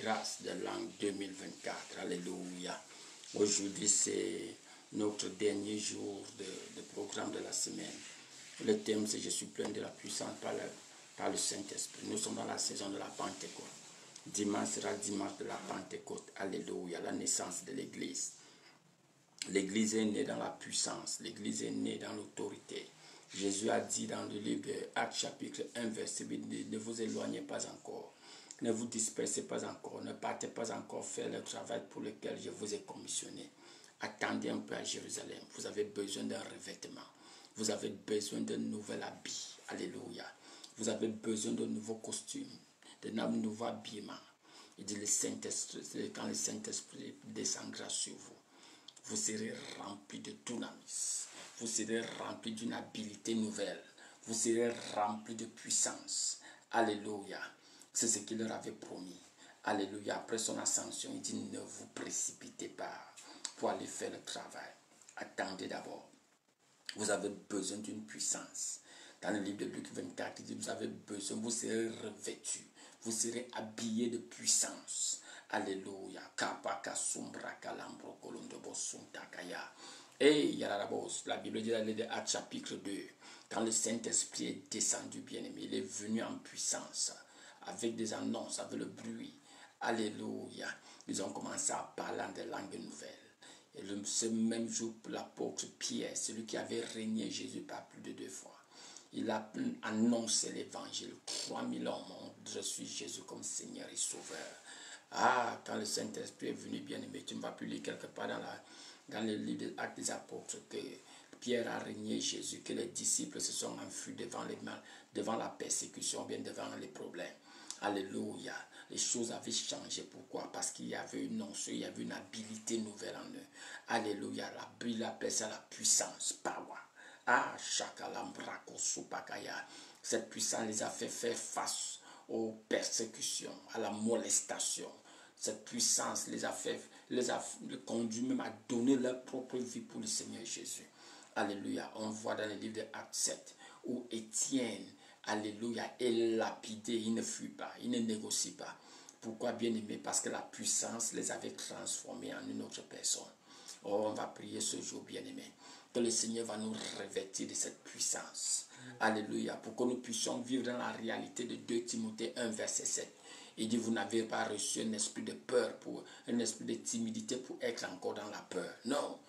grâce de l'an 2024. Alléluia. Aujourd'hui, c'est notre dernier jour de programme de la semaine. Le thème, c'est « Je suis plein de la puissance par le Saint-Esprit ». Nous sommes dans la saison de la Pentecôte. Dimanche sera dimanche de la Pentecôte. Alléluia, la naissance de l'Église. L'Église est née dans la puissance. L'Église est née dans l'autorité. Jésus a dit dans le livre de Actes chapitre 1, verset 8, ne vous éloignez pas encore. Ne vous dispersez pas encore. Ne partez pas encore faire le travail pour lequel je vous ai commissionné. Attendez un peu à Jérusalem. Vous avez besoin d'un revêtement. Vous avez besoin d'un nouvel habit. Alléluia. Vous avez besoin d'un nouveau costume, d'un nouveau habillement. Il dit quand le Saint-Esprit descendra sur vous, vous serez remplis de dunamis. Vous serez remplis d'une habileté nouvelle. Vous serez remplis de puissance. Alléluia. C'est ce qu'il leur avait promis. Alléluia. Après son ascension, il dit ne vous précipitez pas pour aller faire le travail. Attendez d'abord. Vous avez besoin d'une puissance. Dans le livre de Luc 24, il dit vous avez besoin, vous serez revêtus. Vous serez habillés de puissance. Alléluia. Et la Bible dit dans le Actes chapitre 2, quand le Saint-Esprit est descendu, bien-aimé, il est venu en puissance, avec des annonces, avec le bruit. Alléluia. Ils ont commencé à parler en des langues nouvelles. Et ce même jour, l'apôtre Pierre, celui qui avait régné Jésus par plus de 2 fois, il a annoncé l'évangile. 3000 hommes ont reçu Jésus comme Seigneur et Sauveur. Ah, quand le Saint-Esprit est venu, bien-aimé, tu ne vas plus lire quelque part dans le livre des Actes des Apôtres que Pierre a régné Jésus, que les disciples se sont enfuis devant la persécution, bien devant les problèmes. Alléluia. Les choses avaient changé. Pourquoi? Parce qu'il y avait une onction, il y avait une habilité nouvelle en eux. Alléluia. La Bible appelle ça la puissance, power. Ah, Shakalambrako Supakaya. Cette puissance les a fait faire face aux persécutions, à la molestation. Cette puissance les a conduit même à donner leur propre vie pour le Seigneur Jésus. Alléluia. On voit dans le livre de Actes 7 où Étienne, alléluia, est lapidé. Il ne fuit pas, il ne négocie pas. Pourquoi, bien-aimé? Parce que la puissance les avait transformés en une autre personne. Oh, on va prier ce jour, bien-aimé, que le Seigneur va nous revêtir de cette puissance. Alléluia. Pour que nous puissions vivre dans la réalité de 2 Timothée 1, verset 7. Il dit, vous n'avez pas reçu un esprit de peur, un esprit de timidité pour être encore dans la peur. Non.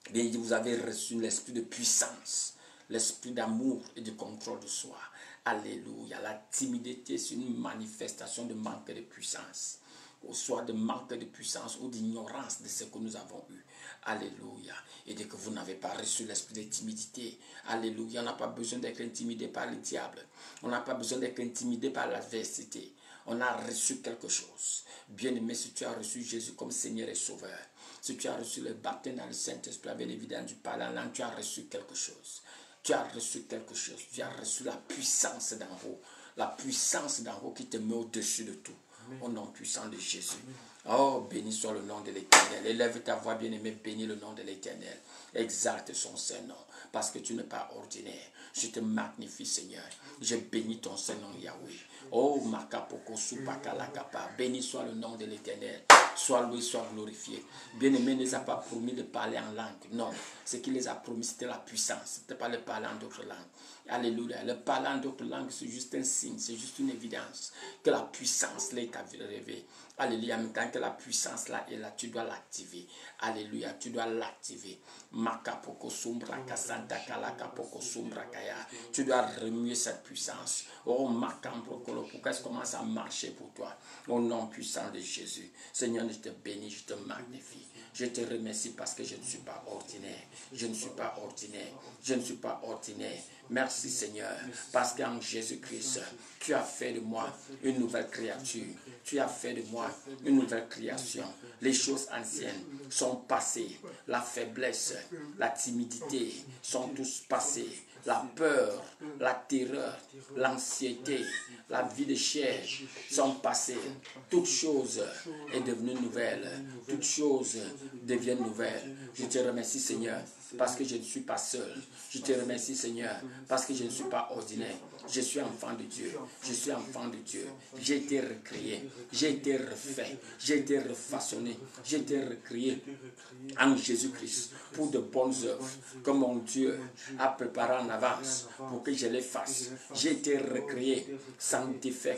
Bien, il dit, vous avez reçu l'esprit de puissance, l'esprit d'amour et de contrôle de soi. Alléluia. La timidité, c'est une manifestation de manque de puissance. Ou soit de manque de puissance ou d'ignorance de ce que nous avons eu. Alléluia. Et dès que vous n'avez pas reçu l'esprit de timidité, alléluia, on n'a pas besoin d'être intimidé par le diable. On n'a pas besoin d'être intimidé par l'adversité. On a reçu quelque chose. Bien-aimé, si tu as reçu Jésus comme Seigneur et Sauveur, si tu as reçu le baptême dans le Saint-Esprit avec l'évidence du parler en langue, tu as reçu quelque chose. Tu as reçu quelque chose. Tu as reçu la puissance d'en haut. La puissance d'en haut qui te met au-dessus de tout. Au nom puissant de Jésus. Oh, béni soit le nom de l'Éternel. Élève ta voix, bien-aimé, bénis le nom de l'Éternel. Exalte son Saint-Nom, parce que tu n'es pas ordinaire. Je te magnifie, Seigneur. Je bénis ton Saint-Nom, Yahweh. Oh, Makapoko Supakalakapa. Béni soit le nom de l'Éternel. Sois loué, sois glorifié. Bien-aimé ne les a pas promis de parler en langue. Non, ce qu'il les a promis, c'était la puissance. Ce n'était pas le parler en d'autres langues. Alléluia. Le parler en d'autres langues, c'est juste un signe, c'est juste une évidence que la puissance là est arrivée. Alléluia. Mais tant que la puissance là est là, tu dois l'activer. Alléluia. Tu dois l'activer. Makapoko Sumbra Kasanta Kalakapoko Sumbra Kaya. Tu dois remuer cette puissance. Oh, Makambrokolo, pourquoi est-ce commence à marcher pour toi? Au nom puissant de Jésus. Seigneur, je te bénis, je te magnifie. Je te remercie parce que je ne suis pas ordinaire. Je ne suis pas ordinaire. Je ne suis pas ordinaire. Merci Seigneur, parce qu'en Jésus-Christ, tu as fait de moi une nouvelle créature. Tu as fait de moi une nouvelle création. Les choses anciennes sont passées. La faiblesse, la timidité sont tous passées. La peur, la terreur, l'anxiété, la vie de chair sont passées. Toute chose est devenue nouvelle. Toute chose devient nouvelle. Je te remercie Seigneur parce que je ne suis pas seul. Je te remercie Seigneur parce que je ne suis pas ordinaire. Je suis enfant de Dieu. Je suis enfant de Dieu. J'ai été recréé. J'ai été refait. J'ai été refaçonné. J'ai été recréé en Jésus-Christ pour de bonnes œuvres que mon Dieu a préparées en avance pour que je les fasse. J'ai été recréé sans défaut,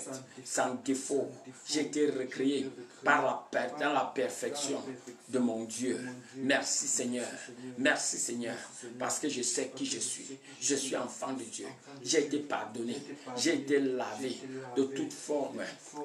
sans défaut. J'ai été recréé dans la perfection de mon Dieu. Merci Seigneur. Merci Seigneur. Parce que je sais qui je suis. Je suis enfant de Dieu. J'ai été pardonné. J'ai été lavé de toute forme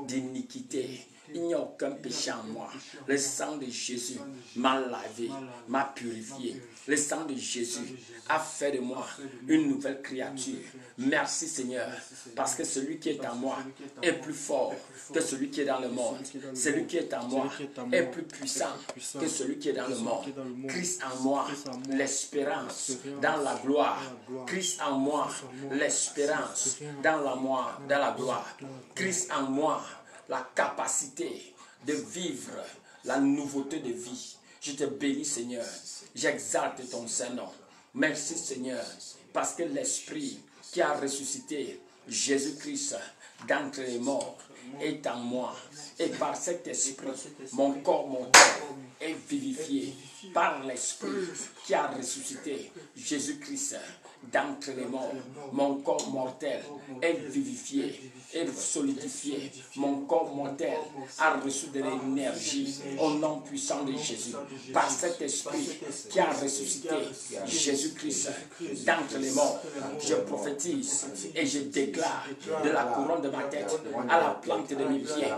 d'iniquité. Il n'y a aucun péché en moi. Le sang de Jésus m'a lavé, m'a purifié. Le sang de Jésus a fait de moi une nouvelle créature. Merci Seigneur, parce que celui qui est en moi est plus fort que celui qui est dans le monde. Celui qui est en moi est plus puissant que celui qui est dans le monde. Christ en moi, l'espérance dans la gloire. Christ en moi, l'espérance dans la gloire. Christ en moi, la capacité de vivre la nouveauté de vie. Je te bénis Seigneur, j'exalte ton Saint-Nom. Merci Seigneur, parce que l'Esprit qui a ressuscité Jésus-Christ d'entre les morts est en moi. Et par cet Esprit, mon corps mortel est vivifié par l'Esprit qui a ressuscité Jésus-Christ d'entre les morts. Mon corps mortel est vivifié et solidifié. Mon corps mortel a reçu de l'énergie au nom puissant de Jésus. Par cet Esprit qui a ressuscité Jésus-Christ d'entre les morts, je prophétise et je déclare de la couronne de ma tête à la plante de mes pieds,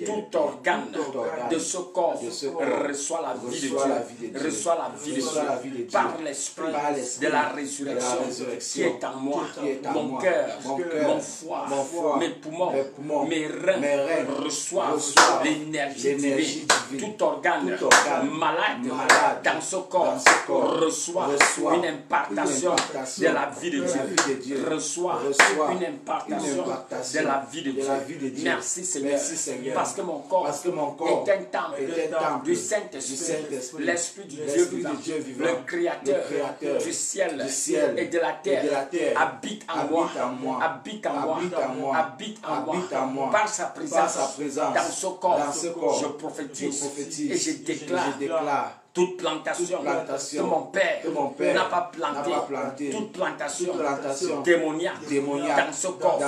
tout organe de ce corps reçoit la vie de Dieu, reçoit la vie de Dieu par l'Esprit de la résurrection qui est en moi. Mon cœur, mon foie, mes poumons, mes reins reçoivent l'énergie divine. Tout organe malade dans ce corps reçoit une impartation de la vie de Dieu. Reçoit une impartation de la vie de Dieu. Merci Seigneur, parce que mon corps est un temple du Saint-Esprit, l'Esprit du Dieu vivant, le Créateur du ciel et de la terre habite en moi, habite en moi, par sa présence dans ce corps. Je prophétise et je déclare toute plantation que mon Père n'a pas planté, toute plantation démoniaque dans ce corps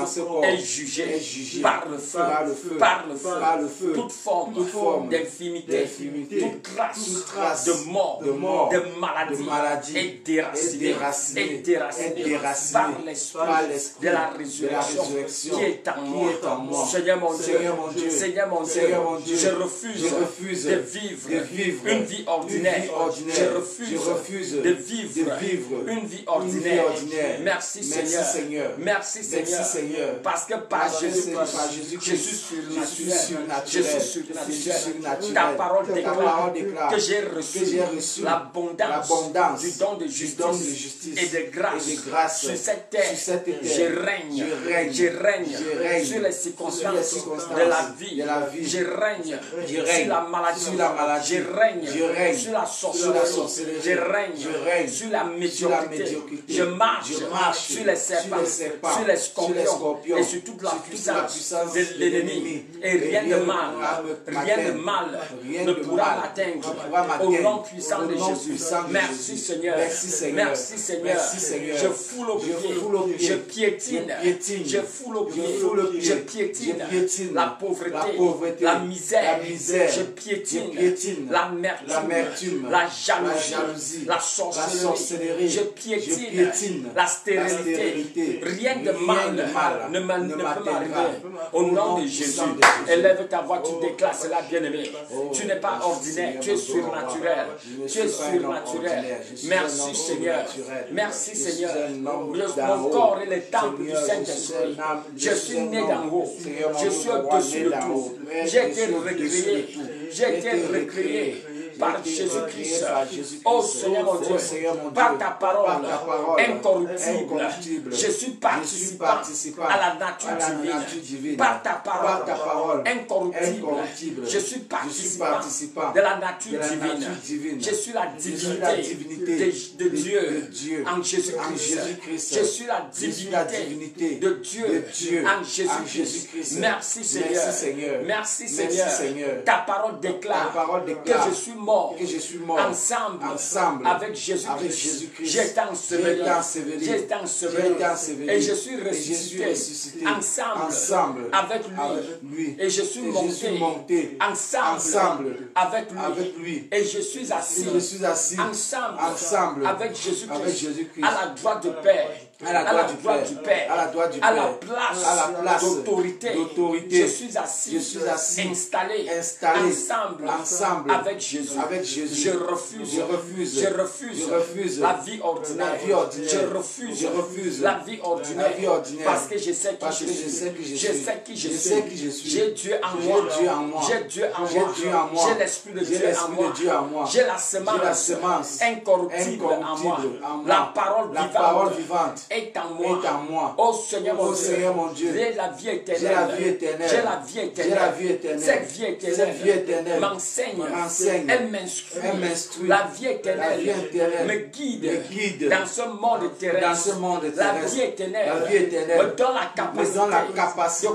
est jugée par le feu, toute forme d'infimité, toute trace de mort, de maladie est déracinée par l'Esprit de la résurrection qui est en moi. Seigneur mon Dieu, je refuse de vivre une vie ordinaire. Je refuse de vivre une vie ordinaire. Merci Seigneur. Merci Seigneur. Parce que par Jésus-Christ, je suis surnaturel. Ta parole déclare que j'ai reçu l'abondance du don de justice et de grâce sur cette terre. Je règne sur les circonstances de la vie. Je règne sur la maladie. Je règne sur la sorcellerie. Je règne sur la médiocrité. Je marche sur les serpents, sur les scorpions et sur toute la puissance de l'ennemi. Et rien de mal ne pourra m'atteindre au nom puissant de Jésus. Merci Seigneur. Merci Seigneur. Je foule au pied. Je piétine. Je foule au pied. Je piétine la pauvreté, la misère. Je piétine l'amertume, la jalousie, la sorcellerie. Je piétine la stérilité. Rien de mal ne peut m'arriver. Au nom de Jésus, élève ta voix, tu déclares cela, bien-aimé. Tu n'es pas ordinaire, tu es surnaturel. Tu es surnaturel. Merci Seigneur. Merci Seigneur. Mon corps est le temple du Saint-Esprit. Je suis né d'en haut. Je suis au-dessus de tout. J'ai été recréé. J'ai été recréé par Jésus-Christ. Oh Seigneur mon Dieu, par ta parole incorruptible, je suis participant à la nature divine. Par ta parole incorruptible, je suis participant de la nature divine. Je suis la divinité de Dieu en Jésus-Christ. Je suis la divinité de Dieu en Jésus-Christ. Merci Seigneur. Merci Seigneur. Ta parole déclare que je suis mort ensemble avec Jésus-Christ. J'ai été enseveli et je suis ressuscité ensemble avec lui. Et je suis monté ensemble avec lui. Et je suis assis ensemble avec Jésus-Christ à la droite du Père. À la droite du Père, à la place d'autorité, je suis assis installé ensemble avec Jésus. Je refuse la vie ordinaire. Je refuse la vie ordinaire parce que je sais qui je suis. J'ai Dieu en moi. J'ai l'Esprit de Dieu en moi. J'ai la semence incorruptible en moi. La parole vivante est en moi. Oh Seigneur mon Dieu, j'ai la vie éternelle. Cette vie éternelle m'enseigne. Elle m'instruit. La vie éternelle me guide dans ce monde terrestre. La vie éternelle me donne la capacité de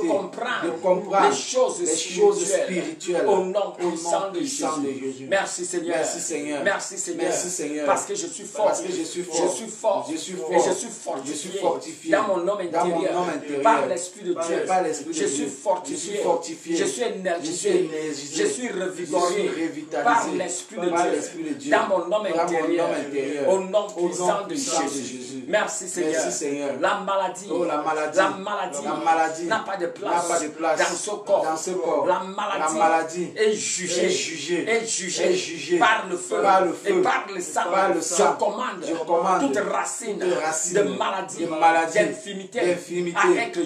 comprendre les choses spirituelles au nom puissant de Jésus. Merci Seigneur. Merci Seigneur. Parce que je suis fort. Et je suis fortifié dans mon homme intérieur par l'Esprit de Dieu. Je suis fortifié. Je suis énergisé. Je suis revigoré par l'Esprit de Dieu dans mon homme intérieur au nom puissant de Jésus. Merci Seigneur. La maladie n'a pas de place dans ce corps. La maladie est jugée par le feu et par le sang. Je commande toute racine de maladie, d'infimité à être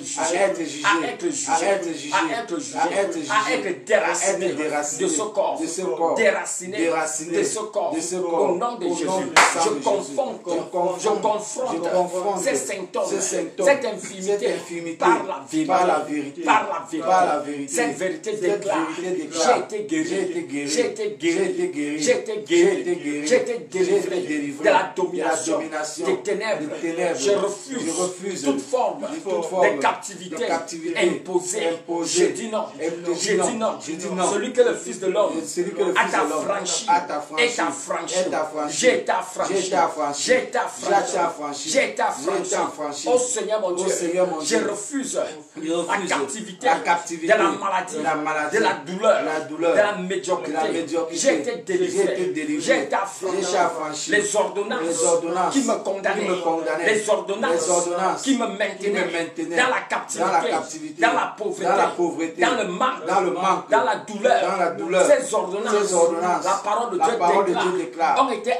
déraciné de ce corps. Déraciné de ce corps. Au nom de Jésus, je confronte ces symptômes, cette infimité par la vérité. Cette vérité déclare: j'ai été guéri, j'ai été délivré de la domination des ténèbres. Je refuse toute forme de captivité imposée. Je dis non. Celui que le Fils de l'homme a affranchi est affranchi. J'ai été affranchi. Oh Seigneur mon Dieu, je refuse la captivité de la maladie, de la douleur, de la médiocrité. J'ai été délivré. J'ai été affranchi. Les ordonnances qui me condamnaient, les ordonnances qui me maintenaient dans la captivité, dans la pauvreté, dans le manque, dans la douleur. Ces ordonnances, la parole de Dieu déclare, ont été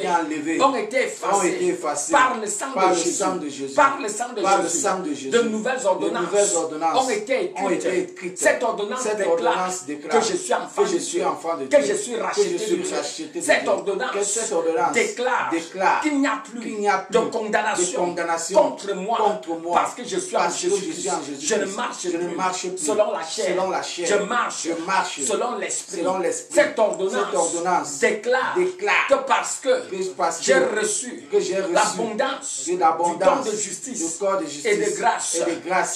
enlevées, ont été effacées par le sang de Jésus. Par le sang de Jésus. De nouvelles ordonnances ont été écrites. Cette ordonnance déclare que je suis enfant de Dieu, que je suis racheté de Dieu. Cette ordonnance déclare qu'il n'y a plus de condamnation contre moi parce que je suis en Jésus-Christ. Je ne marche plus selon la chair. Je marche selon l'Esprit. Cette ordonnance déclare que parce que j'ai reçu l'abondance du don de justice et de grâce,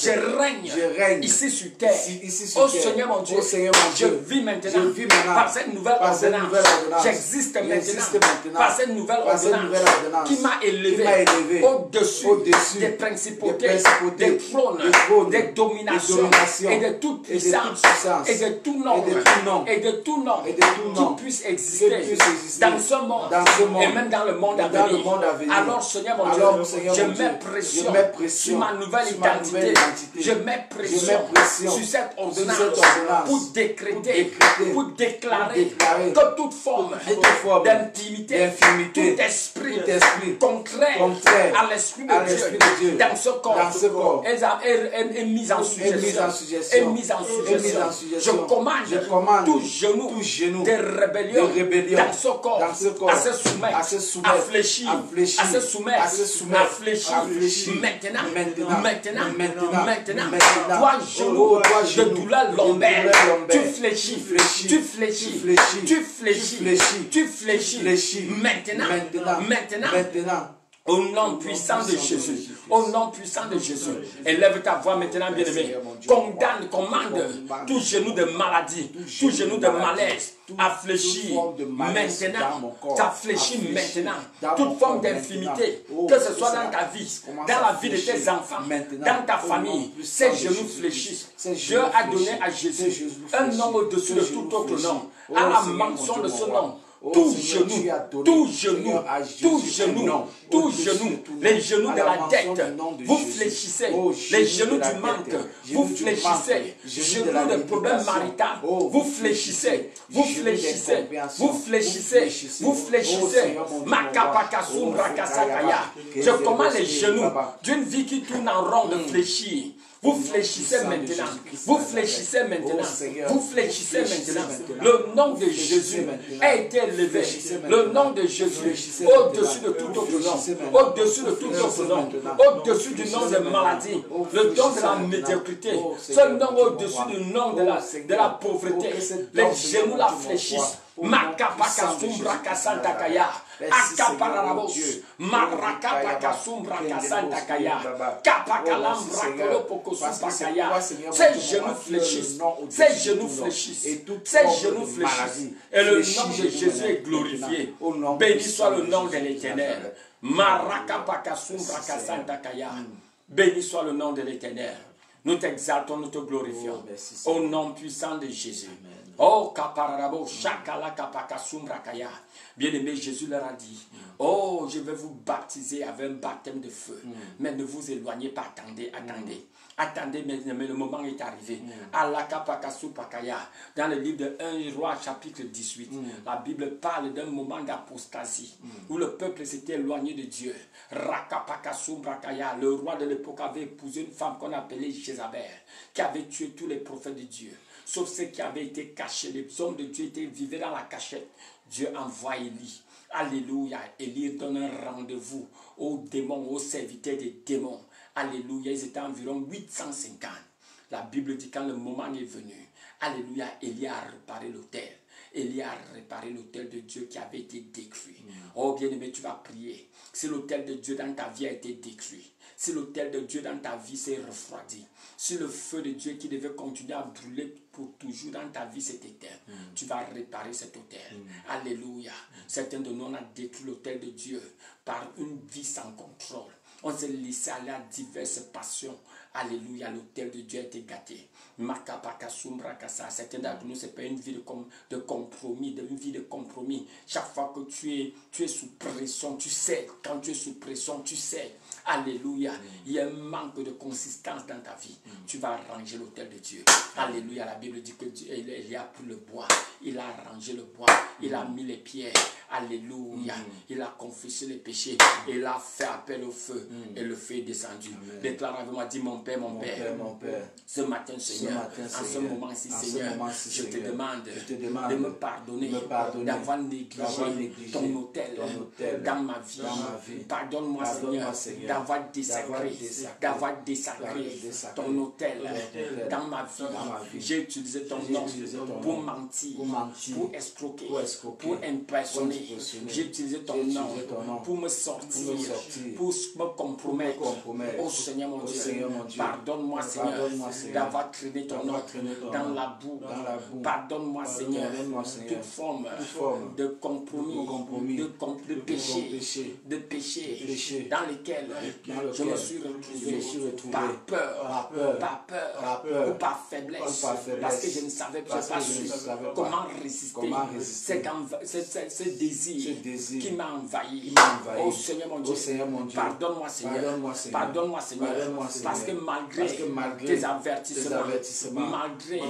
je règne ici sur terre. Oh Seigneur mon Dieu, je vis maintenant par cette nouvelle ordonnance. J'existe maintenant par cette nouvelle ordonnance qui m'a élevé au-dessus des principautés, des trônes, des dominations et de toute puissance et de tout nom qui puisse exister dans ce monde et même dans le monde à venir. Alors Seigneur mon Dieu, je mets pression sur ma nouvelle identité. Je mets pression sur cette ordonnance pour décréter, pour déclarer que toute forme d'intimité, tout esprit contraire à l'esprit l'Esprit de Dieu dans ce corps est mis en suggestion. Je commande tout genou de rébellion dans ce corps à se soumettre, à fléchir, à se soumettre, à fléchir. Maintenant, toi genou de douleur lombaire, tu fléchis. Maintenant. Au nom puissant de Jésus. Au nom puissant de Jésus. Élève ta voix maintenant, bien-aimé. Commande tout genou de maladie, tout genou de malaise à fléchir maintenant. Ça fléchit maintenant. Toute forme d'infimité, que ce soit dans ta vie, dans la vie de tes enfants, dans ta famille, ces genoux fléchissent. Dieu a donné à Jésus un nom au-dessus de tout autre nom. À la mention de ce nom, tout genou, les genoux de la dette, vous fléchissez, les genoux du manque, vous fléchissez, genoux de problèmes maritaux, vous fléchissez, je commande les genoux d'une vie qui tourne en rond de fléchir. Vous fléchissez maintenant. Le nom de Jésus a été élevé. Le nom de Jésus au-dessus de tout autre nom. Au-dessus de tout autre nom. Au-dessus du nom de maladie. Le nom de la médiocrité. Ce nom au-dessus du nom de la pauvreté. Les genoux la fléchissent. Makapaka sumbra kasanta kaya, akaparabos, marakapaka sumbra kasanta kaya, kapakalambra kolopoko supakaya. Ces genoux fléchissent, et le nom de Jésus est glorifié. Béni soit le nom de l'Éternel. Marakapaka sumbra kasanta kaya. Béni soit le nom de l'Éternel. Nous t'exaltons, nous te glorifions. Au nom puissant de Jésus. Oh, kaparabo, shakala kapaka sumbrakaya. Bien-aimé, Jésus leur a dit, oh, je vais vous baptiser avec un baptême de feu. Mais ne vous éloignez pas, attendez, mes amis, le moment est arrivé. Dans le livre de 1 Roi, chapitre 18, la Bible parle d'un moment d'apostasie où le peuple s'était éloigné de Dieu. Le roi de l'époque avait épousé une femme qu'on appelait Jézabel, qui avait tué tous les prophètes de Dieu. Sauf ceux qui avaient été cachés. Les hommes de Dieu vivaient dans la cachette. Dieu envoie Élie. Alléluia. Élie donne un rendez-vous aux démons, aux serviteurs des démons. Alléluia. Ils étaient environ 850. La Bible dit quand le moment est venu. Alléluia. Élie a réparé l'autel. Élie a réparé l'autel de Dieu qui avait été détruit. Oh bien-aimé, tu vas prier. Si l'autel de Dieu dans ta vie a été détruit, si l'autel de Dieu dans ta vie s'est refroidi, si le feu de Dieu qui devait continuer à brûler pour toujours dans ta vie s'est éteint, tu vas réparer cet autel. Alléluia. Certains de nous, on a détruit l'autel de Dieu par une vie sans contrôle. On s'est laissé aller à diverses passions. Alléluia, l'autel de Dieu a été gâté. Certains d'entre nous, ce n'est pas une vie de compromis, une vie de compromis. Chaque fois que tu es sous pression, tu sais, quand tu es sous pression, tu sais. Alléluia, il y a un manque de consistance dans ta vie. Tu vas arranger l'autel de Dieu. Alléluia, la Bible dit que Dieu, il a pris le bois, il a arrangé le bois, il a mis les pierres. Alléluia, il a confessé les péchés, il a fait appel au feu et le feu est descendu. Déclare avec moi, dis mon Père, ce matin Seigneur, en ce moment-ci Seigneur, je te demande de me pardonner d'avoir négligé ton autel dans ma vie. Pardonne-moi Seigneur d'avoir désacré ton autel dans ma vie. J'ai utilisé ton nom pour mentir, pour escroquer, pour impressionner. J'ai utilisé ton nom pour me sortir, pour me compromettre. Oh Seigneur mon Dieu, pardonne-moi Seigneur d'avoir traîné ton nom dans la boue. Pardonne-moi Seigneur toute forme de compromis, de péché dans lesquels je me suis retrouvé par peur ou par faiblesse, parce que je ne savais pas comment résister. C'est désir qui m'a envahi. Oh Seigneur mon Dieu, pardonne-moi Seigneur. Pardonne-moi, Seigneur. Pardonne-moi, Seigneur. Pardonne-moi, Parce que Seigneur. malgré tes avertissements, malgré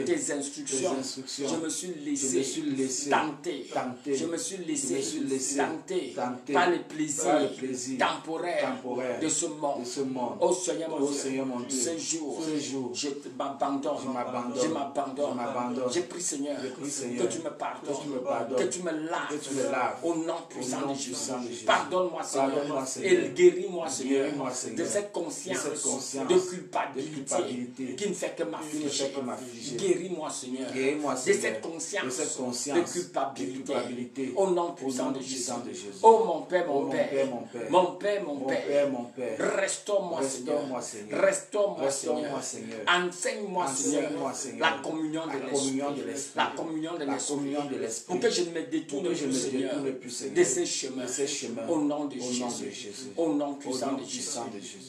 tes tes instructions, instructions, je me suis laissé tenter. Je me suis laissé tenter par les plaisirs temporaires de ce monde. Oh Seigneur mon Dieu, ce jour, je m'abandonne. Je prie Seigneur que tu me pardonnes, que tu me laves au nom puissant de Jésus. Pardonne-moi Seigneur et guéris-moi Seigneur de cette conscience de culpabilité qui ne fait que m'affliger. Guéris-moi Seigneur de cette conscience de culpabilité au nom puissant de Jésus. Oh mon Père, mon Père, restaure-moi Seigneur. Restaure-moi Seigneur. Enseigne-moi Seigneur la communion de l'Esprit. La communion de l'Esprit. Pour que je ne me détourne plus Seigneur de ces chemins. Au nom de Jésus. Au nom puissant de Jésus.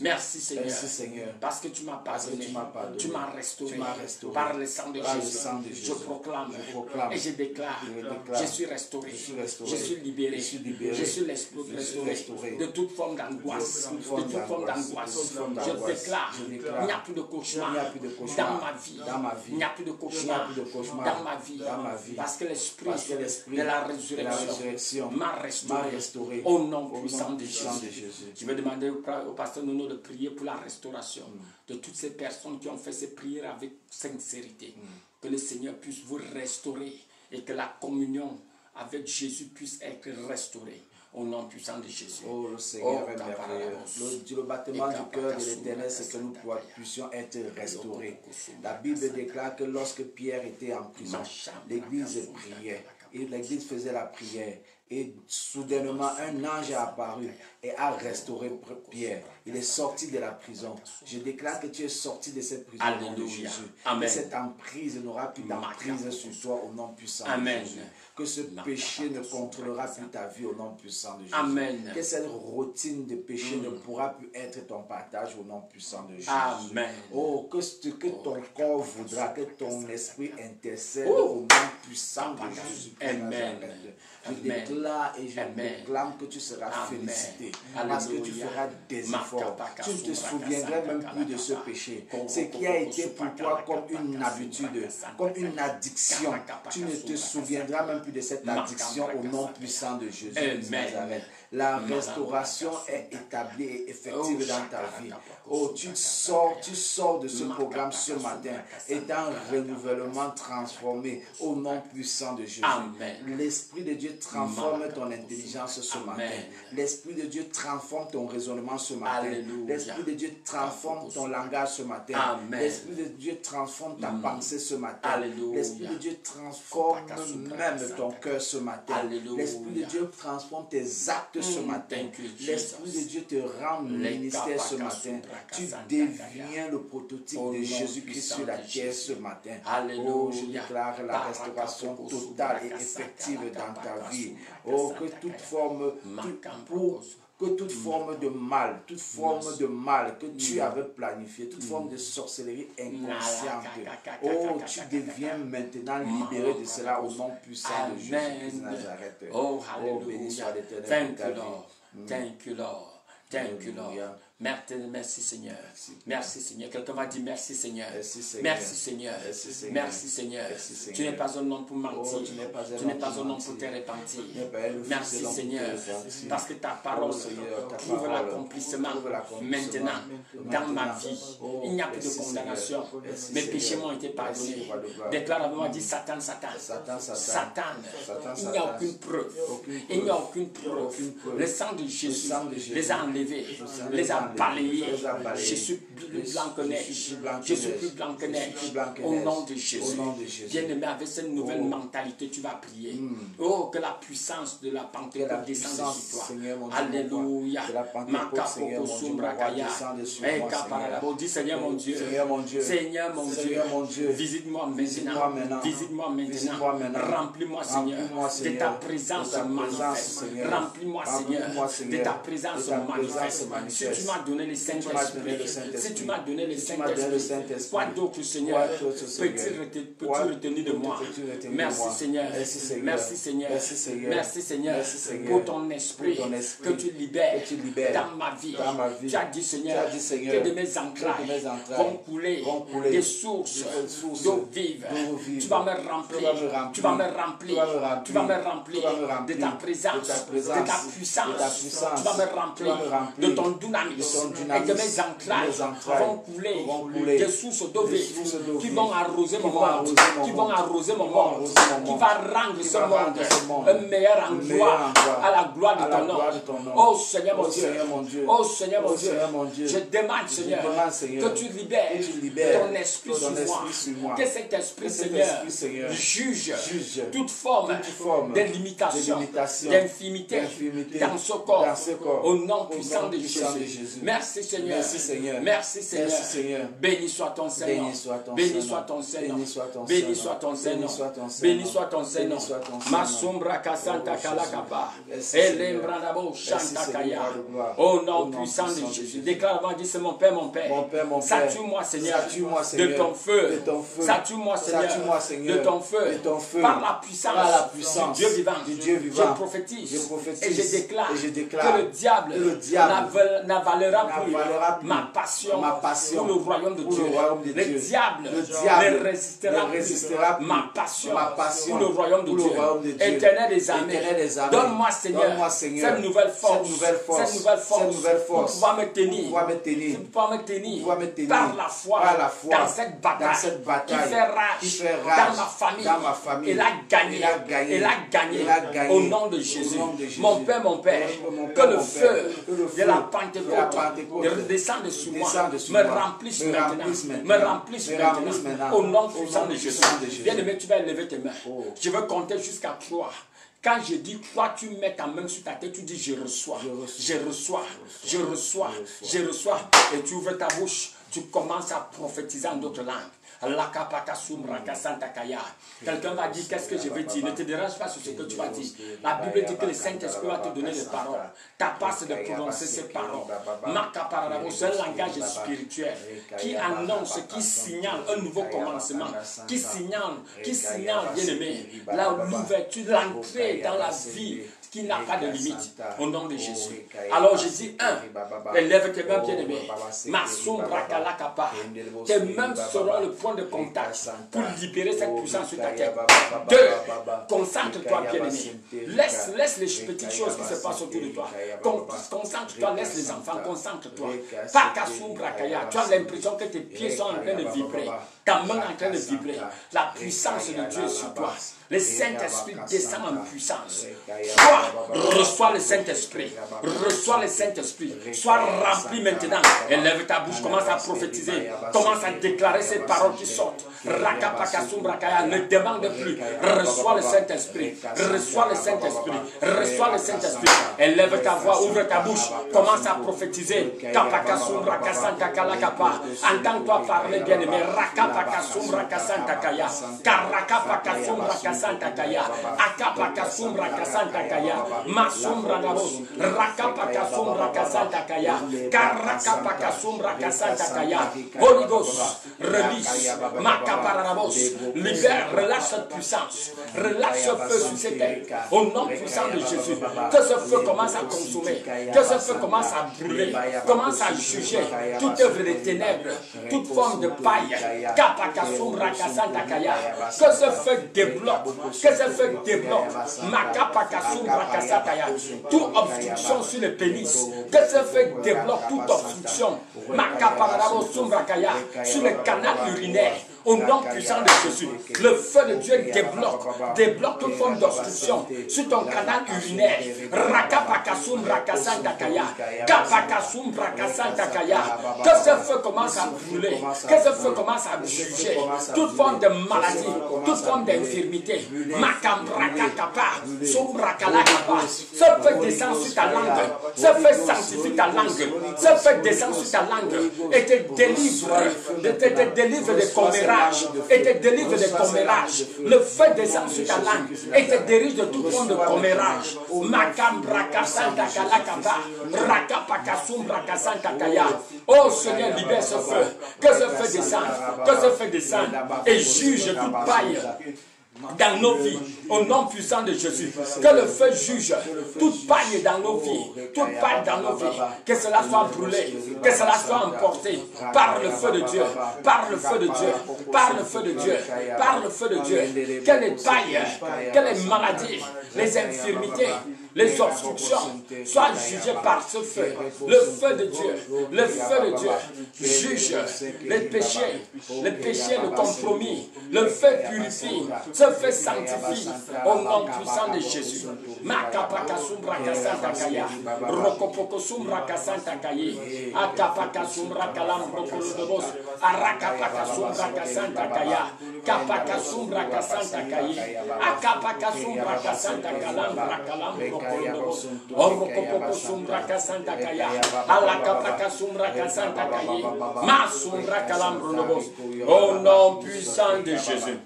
Merci Seigneur. Parce que tu m'as pardonné. Tu m'as restauré. Par le sang de Jésus. Je proclame et je déclare. Je suis restauré. Je suis libéré. Je suis restauré de toute forme d'angoisse. Je déclare, il n'y a plus de cauchemar dans ma vie. Il n'y a plus de cauchemar dans ma vie. Parce que l'esprit de la résurrection m'a restauré au nom puissant de Jésus. Je vais demander au pasteur Nuno de prier pour la restauration de toutes ces personnes qui ont fait ces prières avec sincérité. Que le Seigneur puisse vous restaurer et que la communion avec Jésus puisse être restaurée. Au nom puissant de Jésus. Oh, le Seigneur est merveilleux. Le battement du cœur de l'Éternel, c'est que nous puissions être restaurés. La Bible déclare que lorsque Pierre était en prison, l'Église priait. Et l'Église faisait la prière. Et soudainement, un ange est apparu et a restauré Pierre. Il est sorti de la prison. Je déclare que tu es sorti de cette prison au nom de Jésus. Amen. Et cette emprise n'aura plus d'emprise sur toi au nom puissant de Jésus. Que ce péché ne contrôlera plus ta vie au nom puissant de Jésus. Amen. Que cette routine de péché ne pourra plus être ton partage au nom puissant de Jésus. Amen. Oh, que ce que ton corps voudra, que ton esprit intercède au nom puissant de Jésus. Amen. Je déclare et je proclame que tu seras félicité parce que tu feras des efforts. Tu ne te souviendras même plus de ce péché. Ce qui a été pour toi comme une habitude, comme une addiction, tu ne te souviendras même plus de cette addiction au nom puissant de Jésus de Nazareth. La restauration est établie et effective dans ta vie. Oh, tu sors de ce programme ce matin et d'un renouvellement transformé au nom puissant de Jésus. L'Esprit de Dieu transforme ton intelligence ce matin. L'Esprit de Dieu transforme ton raisonnement ce matin. L'Esprit de Dieu transforme ton langage ce matin. L'Esprit de Dieu transforme ta pensée ce matin. L'Esprit de Dieu transforme même ton cœur ce matin. L'Esprit de Dieu transforme tes actes ce matin. L'Esprit de Dieu te rend ministère ce matin. Tu deviens le prototype de Jésus-Christ sur la terre ce matin. Oh, je déclare la restauration totale et effective dans ta vie. Oh, que toute forme de mal que tu avais planifié, toute forme de sorcellerie inconsciente, oh, tu deviens maintenant libéré de cela au nom puissant de Jésus de Nazareth. Oh, béni soit l'Éternel. Thank you, Lord. Thank you, Lord. Merci Seigneur. Merci Seigneur. Quelqu'un va dire merci Seigneur. Merci Seigneur. Merci Seigneur. Tu n'es pas un homme pour mentir. Tu n'es pas un homme pour te repentir. Merci Seigneur. Parce que ta parole trouve l'accomplissement maintenant dans ma vie. Il n'y a plus de condamnation. Mes péchés m'ont été pardonnés. Déclare avec moi, dit Satan. Il n'y a aucune preuve. Il n'y a aucune preuve. Le sang de Jésus les a enlevés. Les a balayés. Je suis plus blanc que neige. Je suis plus blanc que neige. Au nom de Jésus. Bien-aimé, avec cette nouvelle mentalité, tu vas prier. Oh, que la puissance de la Pentecôte descende sur toi. Alléluia. Dis Seigneur mon Dieu. Seigneur mon Dieu. Visite-moi maintenant. Visite-moi maintenant. Remplis-moi Seigneur de ta présence manifeste. Remplis-moi Seigneur de ta présence manifeste. Si tu m'as m'as donné le Saint-Esprit, si tu m'as donné le Saint-Esprit, quoi d'autre, Seigneur, peux-tu retenir de moi? Merci, Seigneur. Merci, Seigneur. Merci, Seigneur, pour ton esprit que tu libères dans ma vie. Tu as dit, Seigneur, que de mes entrailles vont couler des sources d'eau vive. Tu vas me remplir. Tu vas me remplir. Tu vas me remplir de ta présence, de ta puissance. Tu vas me remplir de ton dunamis. Et de mes entrailles vont couler des sources d'eau vive qui vont arroser mon monde. Qui vont arroser mon monde. Qui va rendre ce monde un meilleur endroit à la gloire de ton nom. Oh Seigneur mon Dieu. Oh Seigneur mon Dieu. Je demande, Seigneur, que tu libères ton esprit sur moi. Que cet esprit, Seigneur, juge toute forme de limitation, d'infimité dans ce corps. Au nom puissant de Jésus. Merci Seigneur. Merci Seigneur. Béni soit ton Seigneur. Béni soit ton Seigneur. Béni soit ton Seigneur. Béni soit ton Seigneur. Ma sombra kasanta kalakapa. Elembranabo chantakaya. Au nom puissant de Jésus. Déclare-moi, dis c'est mon Père, mon Père. Satue-moi, Seigneur, de ton feu. Satue-moi, Seigneur, de ton feu. Par la puissance du Dieu vivant. Je prophétise et je déclare que le diable n'avalera plus ma passion pour le royaume de Dieu. Le diable ne résistera plus ma passion pour le royaume de Dieu. Éternel des armées, donne-moi, Seigneur, cette nouvelle force pour pouvoir me tenir par la foi dans cette bataille qui fait rage dans ma famille. Et la gagner au nom de Jésus. Mon Père, que le feu de la Pentecôte descende sur moi, me remplisse maintenant, au nom puissant de Jésus. Bien-aimé, tu vas élever tes mains. Je veux compter jusqu'à 3. Quand je dis quoi, tu mets ta main sur ta tête, tu dis je reçois. Et tu ouvres ta bouche, tu commences à prophétiser en d'autres langues. Quelqu'un va dire qu'est-ce que je vais dire. Ne te dérange pas sur ce que tu vas dire. La Bible dit que le Saint-Esprit va te donner des paroles. Ta passe de prononcer ces paroles. C'est un langage spirituel qui annonce, qui signale un nouveau commencement, qui signale, bien aimé, l'ouverture, l'entrée dans la vie qui n'a pas de limite, au nom de Jésus. Alors je dis 1, élève tes mains bien-aimées. Ma sombra kalakapa. Tes mains seront le point de contact pour libérer cette puissance sur ta tête. 2, concentre-toi bien-aimé. Laisse les petites choses qui se passent autour de toi. Concentre-toi, laisse les enfants, concentre-toi. Pakasumbrakaya. Tu as l'impression que tes pieds sont en train de vibrer. Ta main est en train de vibrer. La puissance de Dieu est sur toi. Le Saint-Esprit descend en puissance. Reçois le Saint-Esprit. Reçois le Saint-Esprit. Sois rempli maintenant. Élève ta bouche, commence à prophétiser. Commence à déclarer ces paroles qui sortent. Rakapakasumbrakaya, ne demande plus. Reçois le Saint-Esprit. Reçois le Saint-Esprit. Reçois le Saint-Esprit. Élève ta voix, ouvre ta bouche. Commence à prophétiser. Kapakasumbrakasantakalalakapa. Entends-toi parler, bien-aimé. Rakapakasumbrakasantakaia. Karakapakasumbrakasantakaia. Santakaya, Akapakasumbra Kasantakaya, Masumbra Nabos, Rakapakasumbra Kasantakaya, Karakapakasumbra Kasantakaya, Holy Ghost, release, Makaparanabos, libère, relâche cette puissance, relâche ce feu sur ces terres, au nom puissant de Jésus, que ce feu commence à consommer, que ce feu commence à brûler, commence à juger toute œuvre des ténèbres, toute forme de paille, Kapakasumbra Kasantakaya, que ce feu débloque. Que ce feu débloque toute obstruction sur le pénis. Que ce feu débloque toute obstruction sur le canal urinaire. Au nom puissant de Jésus, le feu de Dieu débloque toute forme d'obstruction sur ton canal urinaire. Que ce feu commence à brûler, que ce feu commence à juger toute forme de maladie, toute forme d'infirmité. Ce feu descend sur ta langue, ce feu sanctifie ta langue, ce feu descend sur ta langue et te délivre des comédies. commérages et te délivre des commérages. Le feu descend sur ta langue et te dirige de toute forme de commérage. Makambra kasanta kalakaba, rakapakasumbra kasanta kaya. Oh Seigneur, libère ce feu. Que ce feu descende, que ce feu descende et juge toute paille dans nos vies, au nom puissant de Jésus. Que le feu juge toute paille dans nos vies, toute paille dans nos vies, que cela soit brûlé, que cela soit emporté par le feu de Dieu, par le feu de Dieu, par le feu de Dieu, par le feu de Dieu. Que les pailles, que les maladies, les infirmités, les obstructions soient jugées par ce feu. Le feu de Dieu, le feu de Dieu juge les péchés, le compromis. Le feu purifie, ce feu sanctifie au nom puissant de Jésus. Makapakasumbra kasanta kaya, rokopokosumbra kasanta kaye, akapakasumbra kalam rokolodobos, arakapakasumbra kasanta kaya, kapakasumbra kasanta kaye, akapakasumbra kasanta kalam rakalam rokolodobos, orokopokosumbra kasanta kaya, alakapakasumbra kasanta kaye, masumbra kalam rokolodobos. Au nom puissant de Jésus.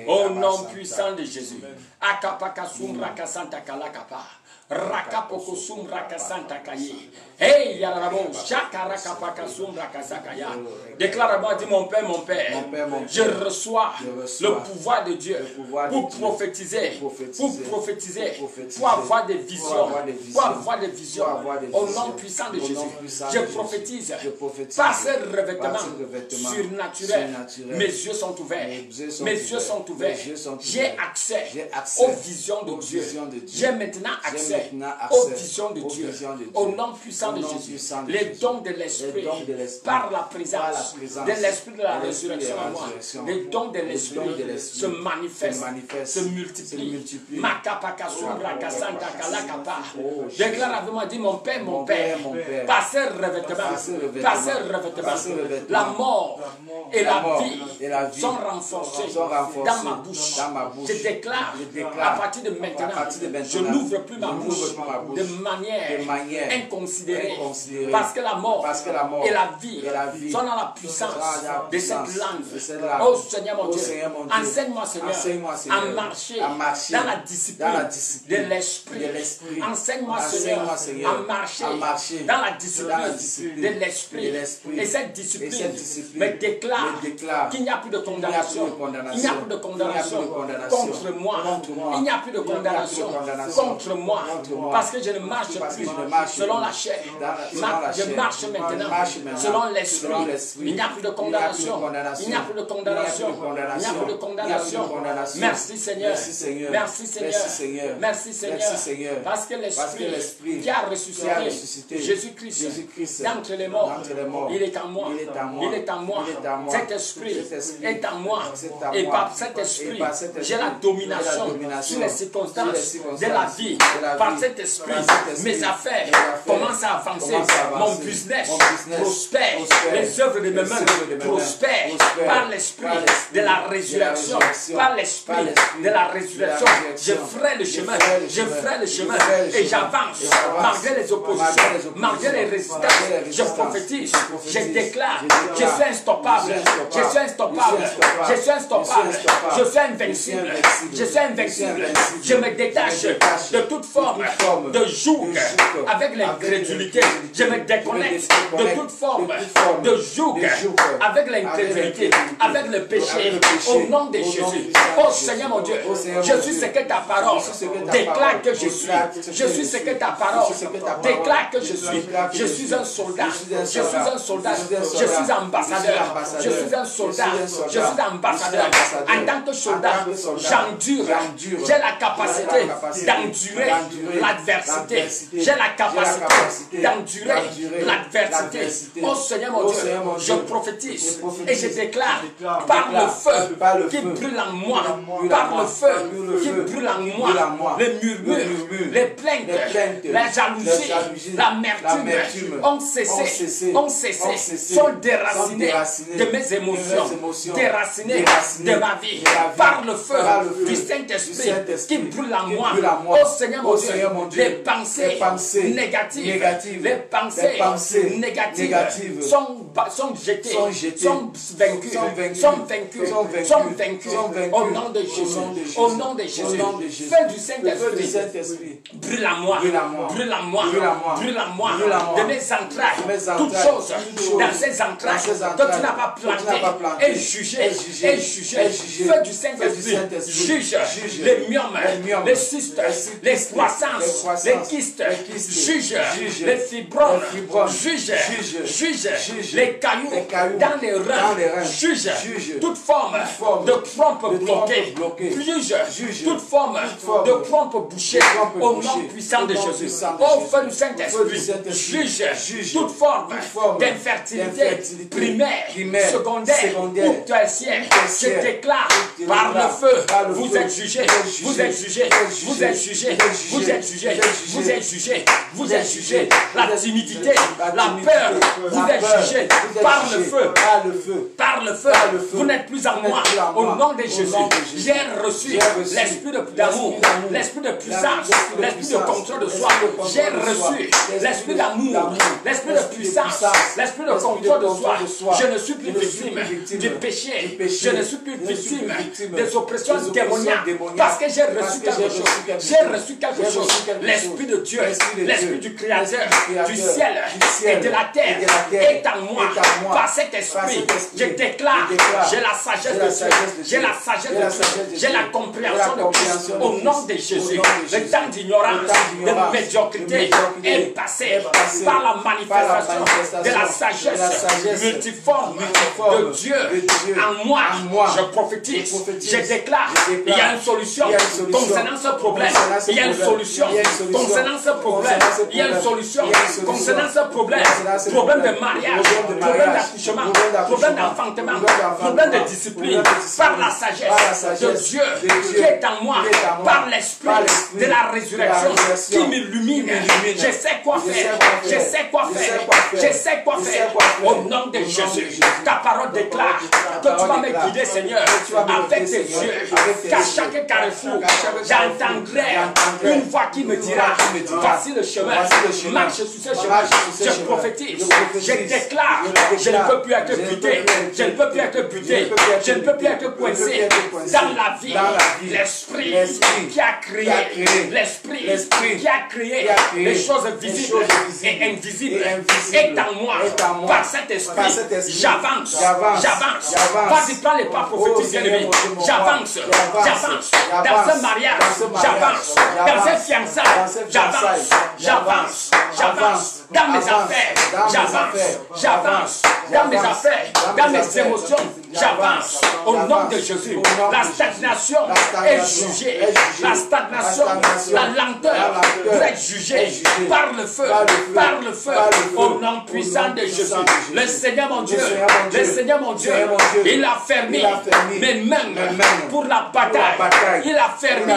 Au nom puissant de Jésus. Akapakasumbra kasanta kalakapa. Rakapokosumra kasanta kaye. Hey yarabo shakarakapakasumbra kasakaya. Déclare-moi, dis mon Père, je reçois le pouvoir de Dieu pour prophétiser, pour avoir des visions, au nom puissant de Jésus. Je prophétise par ce revêtement surnaturel. Mes yeux sont ouverts. J'ai accès aux visions de Dieu. J'ai maintenant accès aux visions de Dieu. Au nom puissant de Jésus. Les dons de l'Esprit par la présence de l'Esprit de la résurrection en moi. Les dons de l'Esprit se manifestent, se multiplient. Déclare avec moi, dis mon Père, par ce revêtement, la mort et la vie sont renforcées dans ma bouche. Je déclare à partir de maintenant, je n'ouvre plus ma bouche de manière inconsidérée, parce que la mort et la vie sont dans la puissance de cette langue. Oh Seigneur mon Dieu, enseigne-moi Seigneur à marcher dans la discipline de l'Esprit. Enseigne-moi Seigneur à marcher dans la discipline de l'Esprit. Et cette discipline me déclare qu'il n'y a plus de condamnation. Il n'y a plus de condamnation contre moi. Il n'y a plus de condamnation contre moi. Parce que je ne marche plus selon la chair. Je marche maintenant selon l'Esprit. Il n'y a plus de condamnation. Il n'y a plus de condamnation. Il n'y a plus de condamnation. Merci Seigneur. Merci Seigneur. Merci Seigneur. Parce que l'Esprit qui a ressuscité Jésus-Christ d'entre les morts, il est en moi. Il est en moi. Cet esprit est en moi. Et par cet esprit, j'ai la domination sur les circonstances de la vie. Par cet esprit, mes affaires commencent à avancer. Mon business prospère. Les œuvres de mes mains prospèrent. Par l'esprit de la résurrection. Par l'esprit de la résurrection. Je ferai le chemin. Et j'avance. Malgré les oppositions. Malgré les résistances. Je prophétise. Je déclare. Je suis instoppable. Je suis invincible. Je me détache de toute forme de joug avec l'incrédulité. Je me déconnecte de toute forme de joug avec l'incrédulité, avec le péché. Au nom de Jésus. Oh Seigneur mon Dieu, je suis ce que ta parole déclare que je suis. Je suis ce que ta parole déclare que je suis. Je suis un soldat. Je suis ambassadeur. Je suis un soldat. Je suis ambassadeur. En tant que soldat, j'endure. J'ai la capacité d'endurer l'adversité. J'ai la capacité d'endurer l'adversité. Oh Seigneur mon Dieu, je prophétise et je déclare par le feu qui brûle en moi, par le feu qui brûle en moi, les murmures, les plaintes, la jalousie, l'amertume ont cessé, sont déracinés de mes émotions, déracinés de ma vie, par le feu du Saint-Esprit. Saint-Esprit qui brûle en moi. Oh Seigneur mon Dieu, les pensées négatives, les pensées négatives sont jetées, sont vaincues. Au nom de Jésus. Au nom de Jésus. Feu du Saint-Esprit. Brûle en moi. Brûle en moi. Brûle en moi. De mes entrailles. Toutes choses dans ces entrailles que tu n'as pas plantées. Et juger. Feu du Saint-Esprit. Juge les myomes, les cystes, les croissances, les kystes. Juge les fibromes. Juge les cailloux dans les reins. Juge toute forme de trompe bloquée. Juge toute forme de trompe bouchée au nom puissant de Jésus. Ô feu du Saint-Esprit, juge toute forme d'infertilité primaire, secondaire ou tertiaire. Je déclare par le feu, vous êtes jugés, vous êtes jugés, vous êtes jugés, vous êtes jugés, vous êtes jugés, vous êtes jugés. La timidité, la peur, vous êtes jugés par le feu, par le feu. Vous n'êtes plus en moi. Au nom de Jésus, j'ai reçu l'esprit d'amour, l'esprit de puissance, l'esprit de contrôle de soi. J'ai reçu l'esprit d'amour, l'esprit de puissance, l'esprit de contrôle de soi. Je ne suis plus victime du péché. Je ne suis plus victime des oppressions démoniaques parce que j'ai reçu quelque chose. J'ai reçu quelque chose. L'esprit de Dieu, l'esprit du Créateur, du ciel et de la terre est en moi. Par cet esprit, je déclare, j'ai la sagesse de Dieu, j'ai la sagesse de Dieu, j'ai la compréhension de Christ. Au nom de Jésus, le temps d'ignorance, de médiocrité est passé par la manifestation de la sagesse multiforme de Dieu en moi. Je prophétise, je déclare, il y a une solution concernant ce problème. Il y a une solution concernant ce problème. Il y a une solution concernant ce problème. Problème de mariage, problème d'accouchement, problème d'enfantement, problème de discipline. Par la sagesse de Dieu qui est en moi, par l'esprit de la résurrection qui m'illumine. Je sais quoi faire. Je sais quoi faire. Je sais quoi faire. Au nom de Jésus, ta parole déclare que tu vas me guider, Seigneur, avec tes yeux. Qu'à chaque carrefour, j'entendrai une voix qui me dira, voici le chemin, marche sur ce chemin. Je prophétise, je déclare, je ne peux plus être buté, je ne peux plus être buté, je ne peux plus être coincé dans la vie. L'esprit qui a créé, l'esprit qui a créé les choses visibles et invisibles est en moi. Par cet esprit, j'avance. Vas-y, prends les pas prophétiques, bien-aimés. J'avance dans un mariage, j'avance dans un fiançailles, j'avance dans mes affaires, j'avance dans mes affaires, dans mes émotions, j'avance au nom de Jésus. La stagnation est jugée, la stagnation, la lenteur doit être jugée par le feu, au nom puissant de Jésus. Le Seigneur mon Dieu, il a fermé mes mains pour la bataille, il a fermé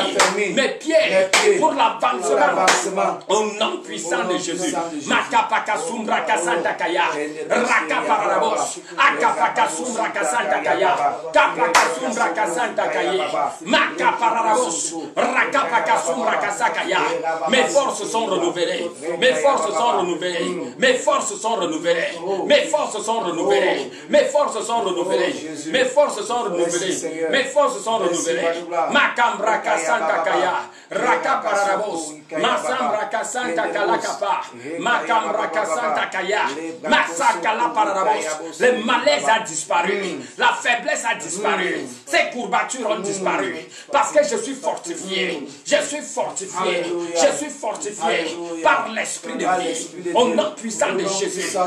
mes pieds pour l'avancement, au nom puissant de Jésus. Makapakasumbra kasanta kaya, rakaparabos, akapakasumbra kasanta kaya, kapakasumbra kasanta kaya, makaparabos, rakapakasumbra kasakaya. Mes forces sont renouvelées, mes forces sont renouvelées, mes forces sont renouvelées, mes forces sont renouvelées, mes forces sont renouvelées, mes forces sont renouvelées, mes forces sont renouvelées. Makambra kasanta kaya, rakaparabos, masambra kasanta kalakapa, makambra kasanta kaya, masakala parabos. Le malaise a disparu, la faiblesse a disparu, ces courbatures ont disparu parce que je suis fortifié, par l'esprit de vie, au nom puissant de Jésus.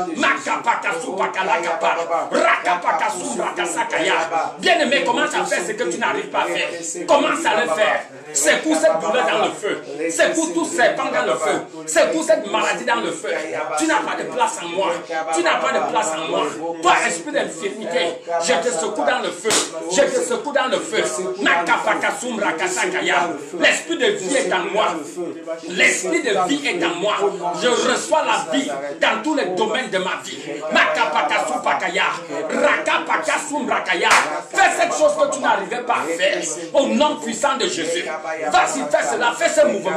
Bien-aimé, commence à faire ce que tu n'arrives pas à faire. Commence à le faire. Secoue cette douleur dans le feu. Secoue tout serpent dans le feu. Secoue cette maladie dans le feu. Tu n'as pas de place en moi. Tu n'as pas de place en moi. Toi, esprit d'infirmité, je te secoue dans le feu. Je te secoue dans le feu. L'esprit de vie est en moi. L'esprit de vie est en moi. Je reçois la vie dans tous les domaines de ma vie. Fais cette chose que tu n'arrivais pas à faire. Au nom puissant de Jésus. Vas-y, fais cela. Fais ce mouvement.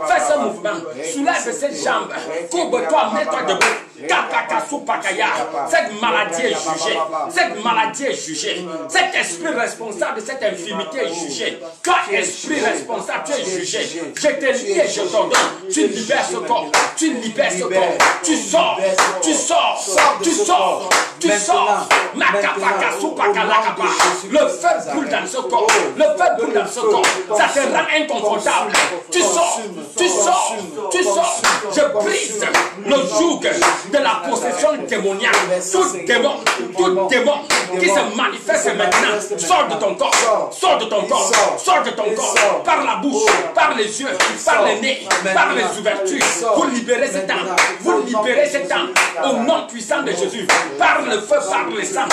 Fais ce mouvement. Soulève cette jambe. Courbe-toi, mets-toi debout. Cette maladie est jugée. Cette maladie est jugée. Cet esprit responsable de cette infirmité est jugé. Toi, esprit responsable, tu es jugé. Je te lie et je t'ordonne. Tu libères ce corps. Tu libères ce corps. Tu sors. Tu sors. Tu sors. Tu sors. Le feu brûle dans ce corps. Le feu brûle dans ce corps. Ça te rend inconfortable. Tu sors. Tu sors. Tu sors. Je brise le joug de la possession démoniaque. Tout démon qui se manifeste maintenant, sors de ton corps, sors de ton corps, sors de ton corps, par la bouche, par les yeux, par les nez, par les ouvertures. Vous libérez cette âme, vous libérez cette âme au nom puissant de Jésus, par le feu, par le sang.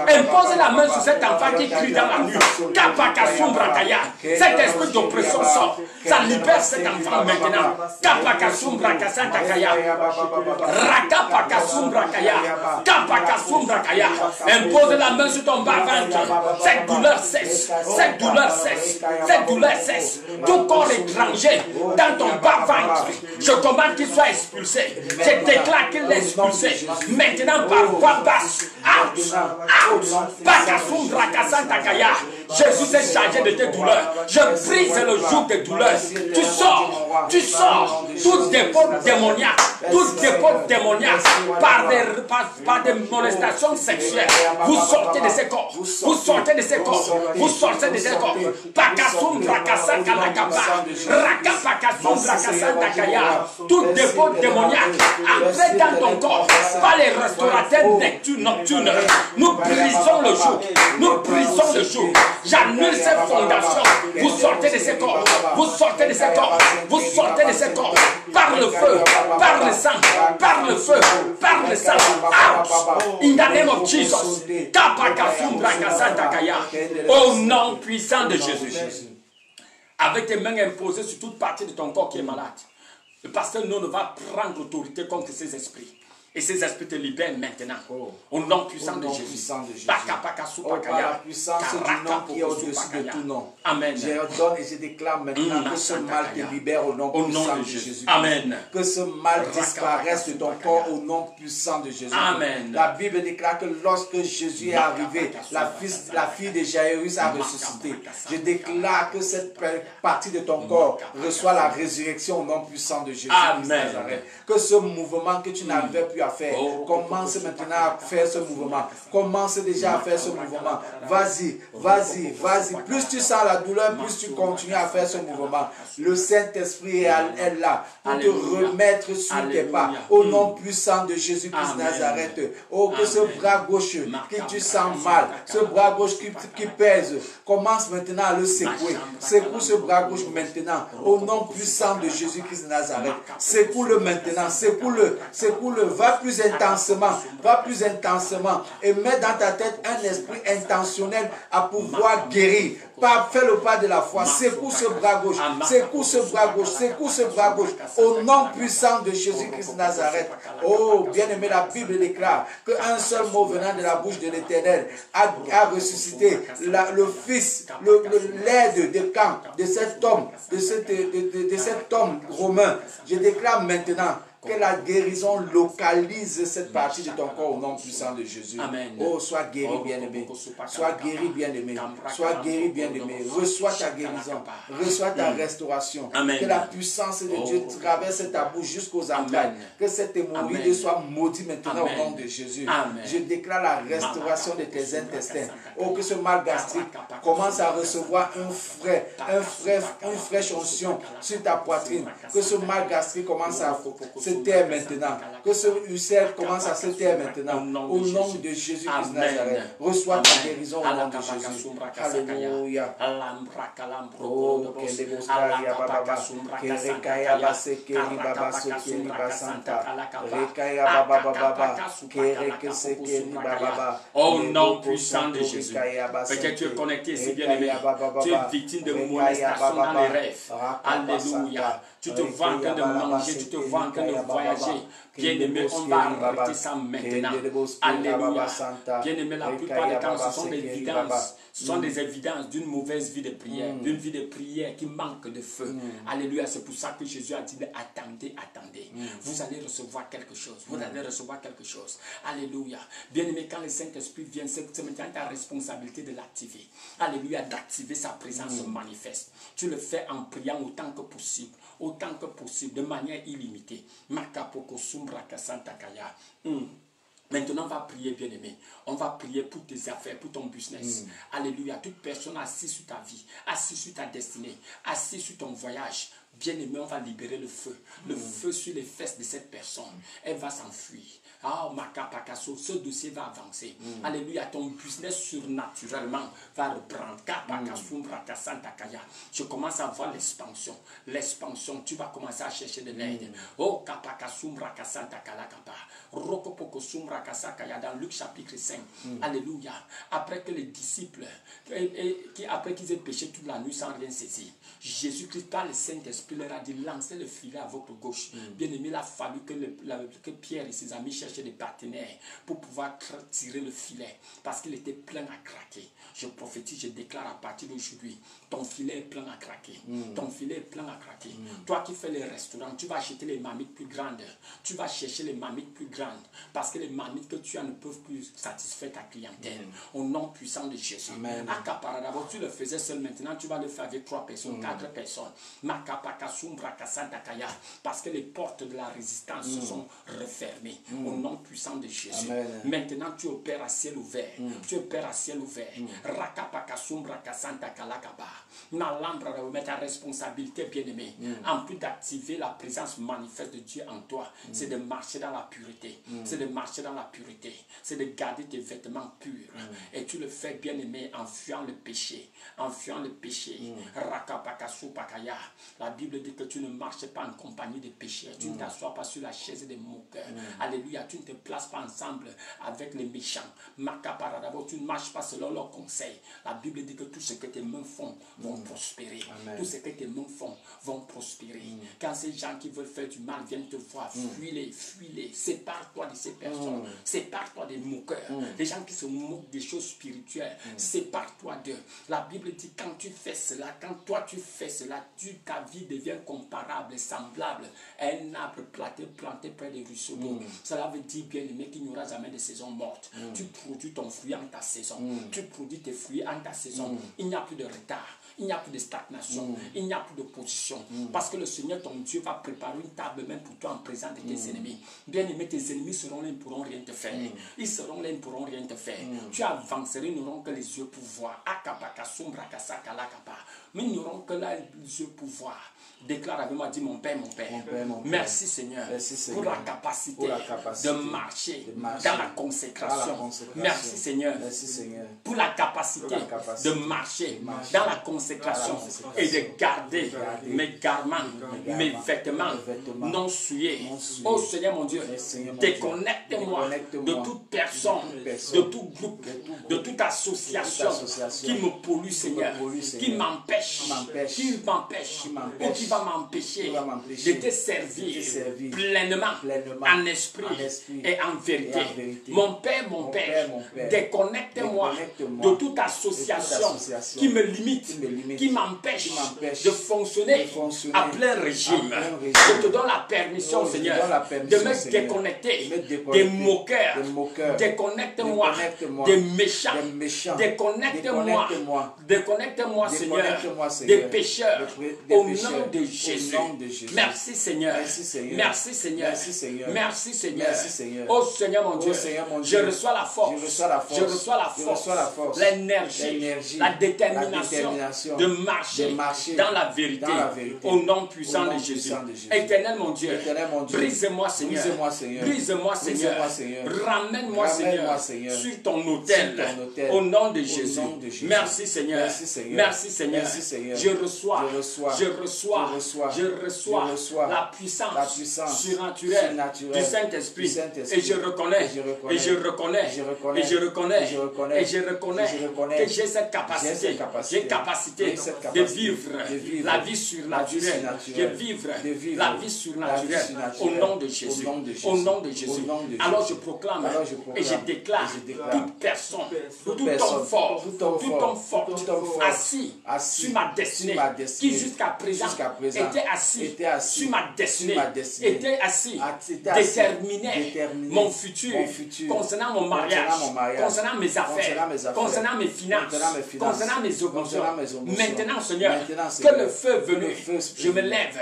Impose la main sur cet enfant qui crie dans la nuit. Cet esprit d'oppression sort, ça libère cet enfant maintenant. Impose la main sur ton bas-ventre. Cette douleur cesse. Cette douleur cesse. Cette douleur cesse. Tout corps étranger dans ton bas-ventre, je commande qu'il soit expulsé. Je déclare qu'il est expulsé. Maintenant par voix basse. Out. Out. Jésus s'est chargé de tes douleurs. Je brise le joug de douleur. Tu sors. Tu sors. Tout dépôt démoniaque. Tout dépôt démoniaque. Par des molestations sexuelles. Vous sortez de ces corps. Vous sortez de ces corps. Vous sortez de ces corps. Tout dépôt démoniaque. Entrez dans ton corps. Par les restaurateurs nocturnes. Nous brisons le joug. Nous brisons le joug. J'annule ces fondations. Vous sortez de ces corps. Vous sortez de ces corps. Vous sortez de ces corps. Par le feu. Par le sang. Par le feu. Par le sang. Out. In the name of Jesus. Au nom puissant de Jésus. Avec tes mains imposées sur toute partie de ton corps qui est malade. Le pasteur non va prendre autorité contre ces esprits. Et ces esprits te libèrent maintenant. Au nom puissant de Jésus. Par la puissance du nom qui est au-dessus de tout nom. Amen. Je ordonne et je déclare maintenant que ce mal te libère au nom puissant de Jésus. Amen. Que ce mal disparaisse de ton corps au nom puissant de Jésus. Amen. La Bible déclare que lorsque Jésus est arrivé, la fille de Jairus a ressuscité. Je déclare que cette partie de ton corps reçoit la résurrection au nom puissant de Jésus. Amen. Que ce mouvement que tu n'avais plus à faire, commence maintenant à faire ce mouvement. Commence déjà à faire ce mouvement. Vas-y, vas-y, vas-y. Plus tu sens la douleur, plus tu continues à faire ce mouvement. Le Saint-Esprit est là pour te remettre sur tes pas. Au nom puissant de Jésus-Christ de Nazareth. Oh, que ce bras gauche qui tu sens mal, ce bras gauche qui pèse, commence maintenant à le secouer. Secoue ce bras gauche maintenant. Au nom puissant de Jésus-Christ de Nazareth. Secoue-le maintenant. Secoue-le. Secoue-le. Va plus intensément. Va plus intensément. Et mets dans ta tête un esprit intentionnel à pouvoir guérir. Fais le pas de la foi. Secoue ce bras gauche. Secoue ce bras gauche. Secoue ce bras gauche. Au nom puissant de Jésus-Christ de Nazareth. Oh, bien-aimé, la Bible déclare qu'un seul mot venant de la bouche de l'Éternel a ressuscité le Fils, l'aide de camp de cet homme, de cet homme romain. Je déclare maintenant que la guérison localise cette partie de ton corps au nom puissant de Jésus. Amen. Oh, sois guéri, bien-aimé. Sois guéri, bien-aimé. Sois guéri, bien-aimé. Reçois ta guérison. Reçois ta restauration. Amen. Que la puissance de Dieu traverse ta bouche jusqu'aux entrailles. Que cette hémorroïde soit maudite maintenant au nom de Jésus. Amen. Je déclare la restauration de tes intestins. Oh, que ce mal gastrique, commence à recevoir une fraîche onction sur ta poitrine. Que ce mal gastrique commence à se taire maintenant. Que ce ulcère commence à se taire maintenant. Au nom de Jésus-Christ de Nazareth. Reçois ta guérison au nom de Jésus. Alléluia. Oh, au nom puissant de Jésus. Peut-être tu es connecté ici, bien-aimé. Tu es victime de molestation dans les rêves. Alléluia. Tu te vois en train de manger, tu te vois en train de voyager. Bien-aimé, on va arrêter ça maintenant. Alléluia. Bien-aimé, la plupart des temps, ce sont des évidences. Ce sont des évidences d'une mauvaise vie de prière, d'une vie de prière qui manque de feu. Alléluia. C'est pour ça que Jésus a dit, attendez, attendez. Vous allez recevoir quelque chose. Vous allez recevoir quelque chose. Alléluia. Bien-aimé, quand le Saint-Esprit vient, c'est maintenant ta responsabilité de l'activer. Alléluia, d'activer sa présence manifeste. Tu le fais en priant autant que possible. Autant que possible, de manière illimitée. Makapoko Sumbraka Santakaya. Maintenant, on va prier, bien-aimé. On va prier pour tes affaires, pour ton business. Alléluia. Toute personne assise sur ta vie, assise sur ta destinée, assise sur ton voyage. Bien-aimé, on va libérer le feu. Le feu sur les fesses de cette personne. Elle va s'enfuir. Ah, Makapakaso, ce dossier va avancer. Alléluia, ton business surnaturellement va reprendre. Je commence à voir l'expansion. L'expansion, tu vas commencer à chercher de l'aide. Oh, dans Luc chapitre 5. Alléluia. Après que les disciples, après qu'ils aient péché toute la nuit sans rien saisir, Jésus-Christ, par le Saint-Esprit, leur a dit, lancez le filet à votre gauche. Bien aimé, il a fallu que Pierre et ses amis cherchent des partenaires pour pouvoir tirer le filet, parce qu'il était plein à craquer. Je prophétise, je déclare à partir d'aujourd'hui, ton filet est plein à craquer. Ton filet est plein à craquer. Toi qui fais les restaurants, tu vas acheter les marmites plus grandes. Tu vas chercher les marmites plus grandes, parce que les marmites que tu as ne peuvent plus satisfaire ta clientèle. Au nom puissant de Jésus. D'abord, tu le faisais seul, maintenant tu vas le faire avec 3 personnes, 4 personnes. Parce que les portes de la résistance se sont refermées. Au nom puissant de Jésus. Maintenant tu opères à ciel ouvert. Tu opères à ciel ouvert. Ta responsabilité, bien-aimé, en plus d'activer la présence manifeste de Dieu en toi, c'est de marcher dans la pureté. C'est de marcher dans la pureté. C'est de garder tes vêtements purs. Et tu le fais, bien-aimé, en fuyant le péché. En fuyant le péché. La Bible dit que tu ne marches pas en compagnie des pécheurs. Tu ne t'assois pas sur la chaise des moqueurs. Alléluia. Tu ne te places pas ensemble avec les méchants. Tu ne marches pas selon leurs conseils. La Bible dit que tout ce que tes mains font vont prospérer. Tout ce que tes mains font vont prospérer. Quand ces gens qui veulent faire du mal viennent te voir, fuis-les, fuis-les. Sépare-toi de ces personnes. Sépare-toi des moqueurs. Les gens qui se moquent des choses spirituelles. Sépare-toi d'eux. La Bible dit quand tu fais cela, quand toi tu fais cela, ta vie devient comparable, semblable à un arbre planté près des ruisseaux d'eau. Cela veut dire, bien aimé, qu'il n'y aura jamais de saison morte. Tu produis ton fruit en ta saison. Tu produis tes fruits en ta saison. Il n'y a plus de retard. Il n'y a plus de stagnation. Il n'y a plus de position. Parce que le Seigneur, ton Dieu, va préparer une table même pour toi en présence de tes ennemis. Bien aimé, tes ennemis seront là, ils ne pourront rien te faire. Ils seront là, ils ne pourront rien te faire. Tu avanceras, ils n'auront que les yeux pour voir. Mais ils n'auront que là les yeux pour voir. Déclare avec moi, dis mon Père, mon Père. Merci Seigneur, pour la capacité de marcher dans la consécration. Merci Seigneur pour la capacité de marcher dans la consécration et de garder mes garments, mes vêtements non souillés. Oh Seigneur mon Dieu, déconnecte-moi de toute personne, de tout groupe, de toute association qui me pollue, Seigneur, qui m'empêche, ou qui va m'empêcher de te servir pleinement en esprit et en vérité. Mon Père, déconnecte-moi de toute association qui me limite, qui m'empêche de fonctionner à plein régime. Je te donne la permission, Seigneur, de me déconnecter des moqueurs. Déconnecte-moi des méchants. Déconnecte-moi Déconnecte-moi, Seigneur, des pécheurs, au nom de Jésus. Merci, Seigneur. Merci, Seigneur. Merci, Seigneur. Oh Seigneur, mon Dieu, je reçois la force. Je reçois la force, l'énergie, la détermination de marcher dans la vérité, au nom puissant de Jésus. Éternel, mon Dieu, brise-moi, Seigneur. Brise-moi, Seigneur. Ramène-moi, Seigneur, sur ton autel, au nom de Jésus. Merci, Seigneur. Merci, Seigneur. Je reçois la puissance surnaturelle du Saint-Esprit. Et je reconnais que j'ai cette capacité. J'ai capacité de vivre la vie surnaturelle. De vivre la vie surnaturelle au nom de Jésus. Au nom de Jésus. Alors je proclame et je déclare toute personne, tout homme fort, assis sur ma destinée, qui jusqu'à présent était assis sur ma destinée, était assis, déterminait mon futur, concernant mon mariage, concernant mes affaires, concernant mes finances, concernant mes émotions. Maintenant, Seigneur, que le feu venu, je me lève,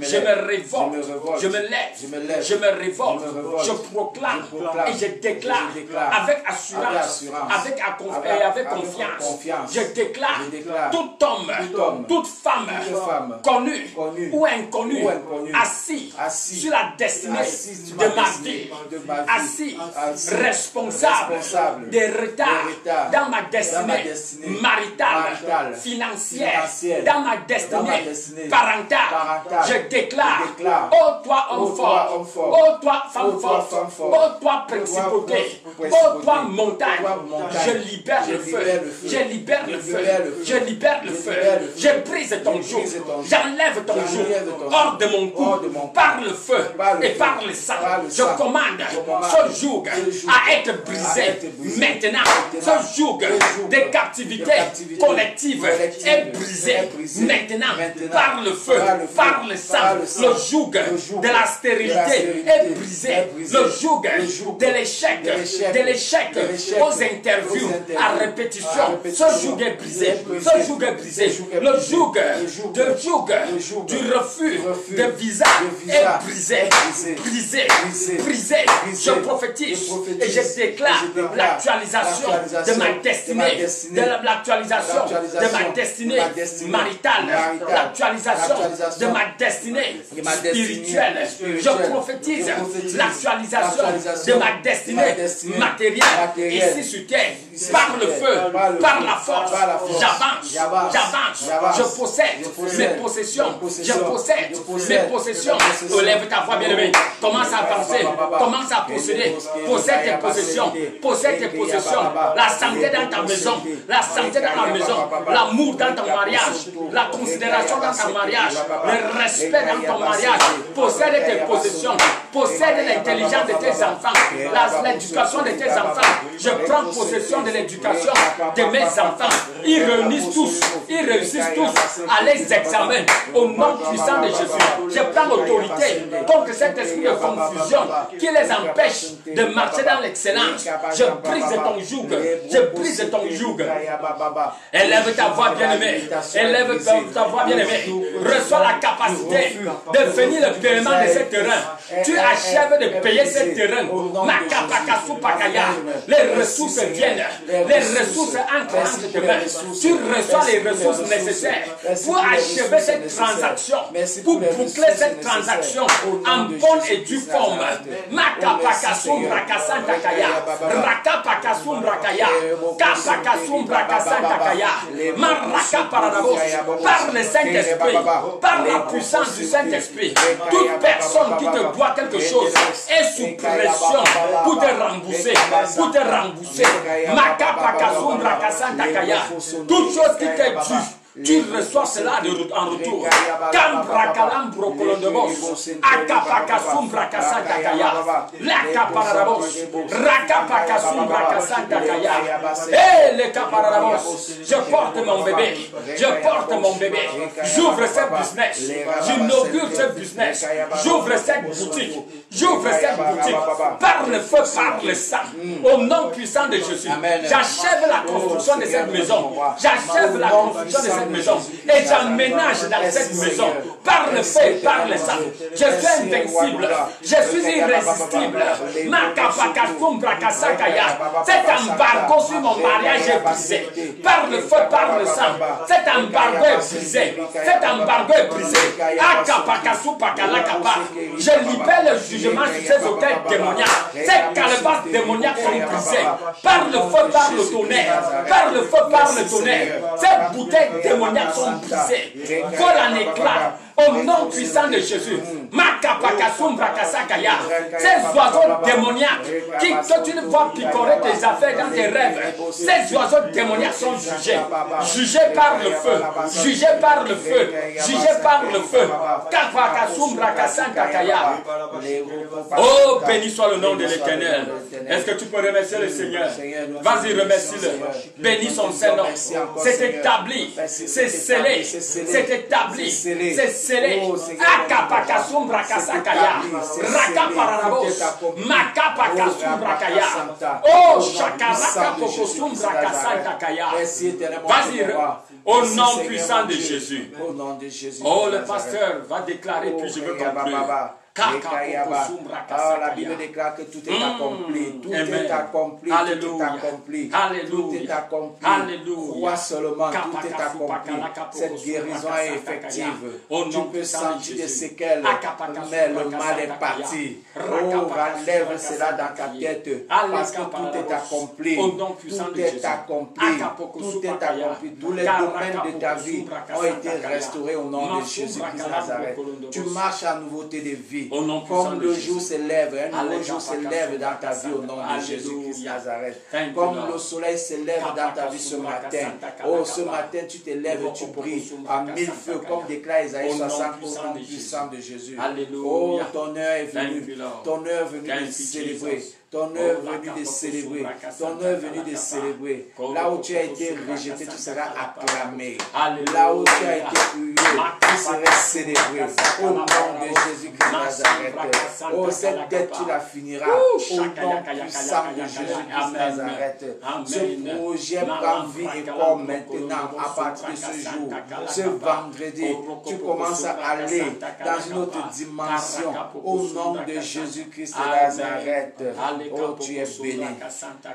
je me révolte, je me lève, je me révolte, je proclame et je déclare avec assurance, avec confiance, je déclare tout homme, toute femme, connue ou inconnue, assis sur la destinée de ma vie, assis, responsable des retards dans ma destinée maritale, financière, dans ma destinée parentale. Je déclare, ô toi homme fort, ô toi femme forte, ô toi principauté, ô toi montagne, je libère le feu, je libère le feu, je libère le feu, je brise ton joug, j'enlève ton joug hors de mon cou, par le feu et par le sang. Je commande ce joug à être brisé maintenant. Ce joug de captivité collective est brisé maintenant par le feu, par le sang. Le joug de la stérilité est brisé. Le joug de l'échec aux interviews à répétition. Ce joug est brisé. Ce joug est brisé. Le joug du refus de visa est brisé. Brisé. Je prophétise et je déclare l'actualisation de ma destinée, de l'actualisation de ma destinée maritale, l'actualisation de ma destinée spirituelle. Je prophétise l'actualisation de ma destinée matérielle ici sur terre, par le feu, par la force. J'avance, je possède mes possessions, je possède mes possessions. Lève ta voix, bien-aimé. Commence à avancer, commence à posséder. Possède tes possessions, possède tes possessions. La santé dans ta maison, la santé dans la maison, l'amour dans ton mariage, la considération dans ton mariage, le respect dans ton mariage. Possède tes possessions, possède l'intelligence de tes enfants, l'éducation de tes enfants. Je prends possession de l'éducation de mes enfants. Ils réussissent tous à les examens au nom puissant de Jésus. Je prends l'autorité contre cet esprit de confusion qui les empêche de marcher dans l'excellence. Je brise ton joug. Je brise ton joug. Élève ta voix, bien-aimée. Élève ta voix, bien-aimée. Reçois la capacité de finir le paiement de ce terrain. Tu achèves de payer ce terrain. Les ressources viennent. Les ressources entrent entre tes mains. Tu reçois les ressources nécessaires pour achever cette transaction, pour boucler cette transaction en bonne et due forme. Makapakasum Rakasanta Kaya, Rakapakasum Rakaya, Kapakasum Rakasanta Kaya, Maraka Paradabos, par le Saint-Esprit, par la puissance du Saint-Esprit. Toute personne qui te doit quelque chose est sous pression pour te rembourser, Makapakasum Rakasanta Kaya. Toute chose qui t'est due tu reçois cela en retour. Cambracalambro colondebos, akapakasumbrakasakaya, lakaparabos, rakapakasumbrakasakaya. Eh, les caparabos, je porte mon bébé, je porte mon bébé, j'ouvre cette business, j'inaugure cette business, j'ouvre cette boutique, j'ouvre cette boutique, par le feu, par le sang, au nom puissant de Jésus. J'achève la construction de cette maison, j'achève la construction de cette maison, et j'emménage dans cette maison, par le feu et par le sang. Je suis invincible, je suis irrésistible. Cet embargo sur mon mariage est brisé, par le feu, par le sang. Cet embargo est brisé, cet embargo est brisé. Je libère le jugement sur ces hôtels démoniaques. Ces calebasses démoniaques sont brisées, par le feu, par le tonnerre, par le feu, par le tonnerre. Ces bouteilles démoniaques sont brisées, volent en éclats, au nom puissant de Jésus. Ces oiseaux démoniaques que tu ne vois picorer tes affaires dans tes rêves, ces oiseaux démoniaques sont jugés, jugés par le feu, jugés par le feu, jugés par le feu. Oh, béni soit le nom de l'Éternel. Est-ce que tu peux remercier le Seigneur? Vas-y, remercie-le. Béni son Seigneur. C'est établi, c'est scellé, c'est établi, c'est scellé. Akapakasumbrakasakaya, rakaparabos, makapakasumbrakaya. Oh, shakarakapokosumbrakasakaya. Vas-y, au nom puissant de Jésus. Oh, le pasteur va déclarer, puis je veux conclure. La Bible déclare que tout est accompli. Tout est accompli. Tout est accompli. Tout est accompli. Crois seulement, tout est accompli. Cette guérison est effective. Tu peux sentir des séquelles, mais le mal est parti. Oh, relève cela dans ta tête, parce que tout est accompli. Tout est accompli. Tout est accompli. Tous les domaines de ta vie ont été restaurés au nom de Jésus-Christ de Nazareth. Tu marches à nouveauté de vie. Comme le jour se lève, un nouveau jour se lève dans ta vie au nom de Jésus-Christ de Nazareth. Comme le soleil se lève dans ta vie ce matin. Oh, ce matin, tu te lèves, tu brilles à mille feux, comme déclare Isaïe 60, au nom puissant de Jésus. Oh, ton heure est venue. Ton heure est venue de célébrer. Ton heure est venue de célébrer. Ton heure est venue de célébrer. Là où tu as été rejeté, tu seras acclamé. Là où tu as été hué, tu seras célébré. Au nom de Jésus-Christ de Nazareth. Oh, cette dette, tu la finiras. Au nom puissant de Jésus-Christ de Nazareth. Ce projet prend vie et corps maintenant, à partir de ce jour. Ce vendredi, tu commences à aller dans une autre dimension. Au nom de Jésus-Christ de Nazareth. Oh, tu es béni.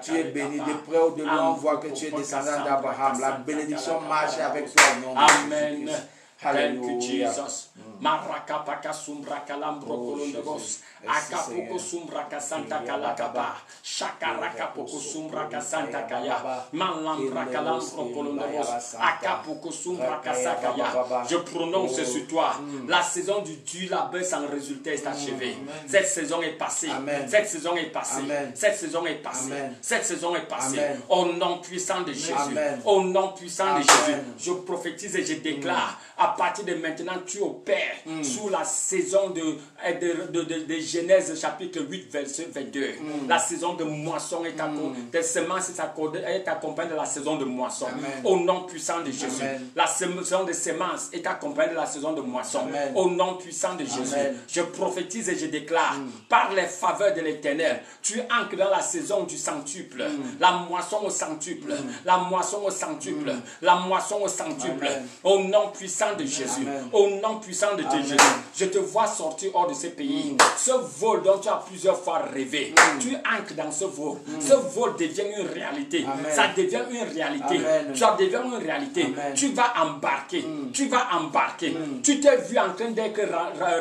Tu es béni. De près ou de loin, on voit que tu es descendant d'Abraham. La bénédiction marche avec toi au nom de Jésus-Christ. Thank you, Jesus. Marakapaka sumbra kalambro kolondebos. Akapoko sumbra kasanta kalakaba. Shakaraka sumbra kasanta kaya. Malambra kalambro kolondebos. Akapoko sumbra kasakaya. Je prononce sur toi. La saison du dur labeur sans résultat est achevée. Cette saison est passée. Cette saison est passée. Cette saison est passée. Cette saison est passée. Au nom puissant de Jésus. Au nom puissant de Jésus. Je prophétise et je déclare. À partir de maintenant, tu opères sous la saison de Genèse chapitre 8, verset 22. La saison de moisson est des semences est accompagnée de la saison de moisson. Au nom puissant de Jésus. La saison de semences est accompagnée de la saison de moisson. Au nom puissant de Jésus. Je prophétise et je déclare, par les faveurs de l'Éternel, tu ancres dans la saison du centuple. La moisson au centuple. La moisson au centuple. La moisson au centuple. Au nom puissant de Jésus. Au nom puissant de Jésus. Je te vois sortir hors de ce pays. Ce vol dont tu as plusieurs fois rêvé. Tu ancres dans ce vol. Ce vol devient une réalité. Ça devient une réalité. Ça devient une réalité. Tu vas embarquer. Tu vas embarquer. Tu t'es vu en train d'être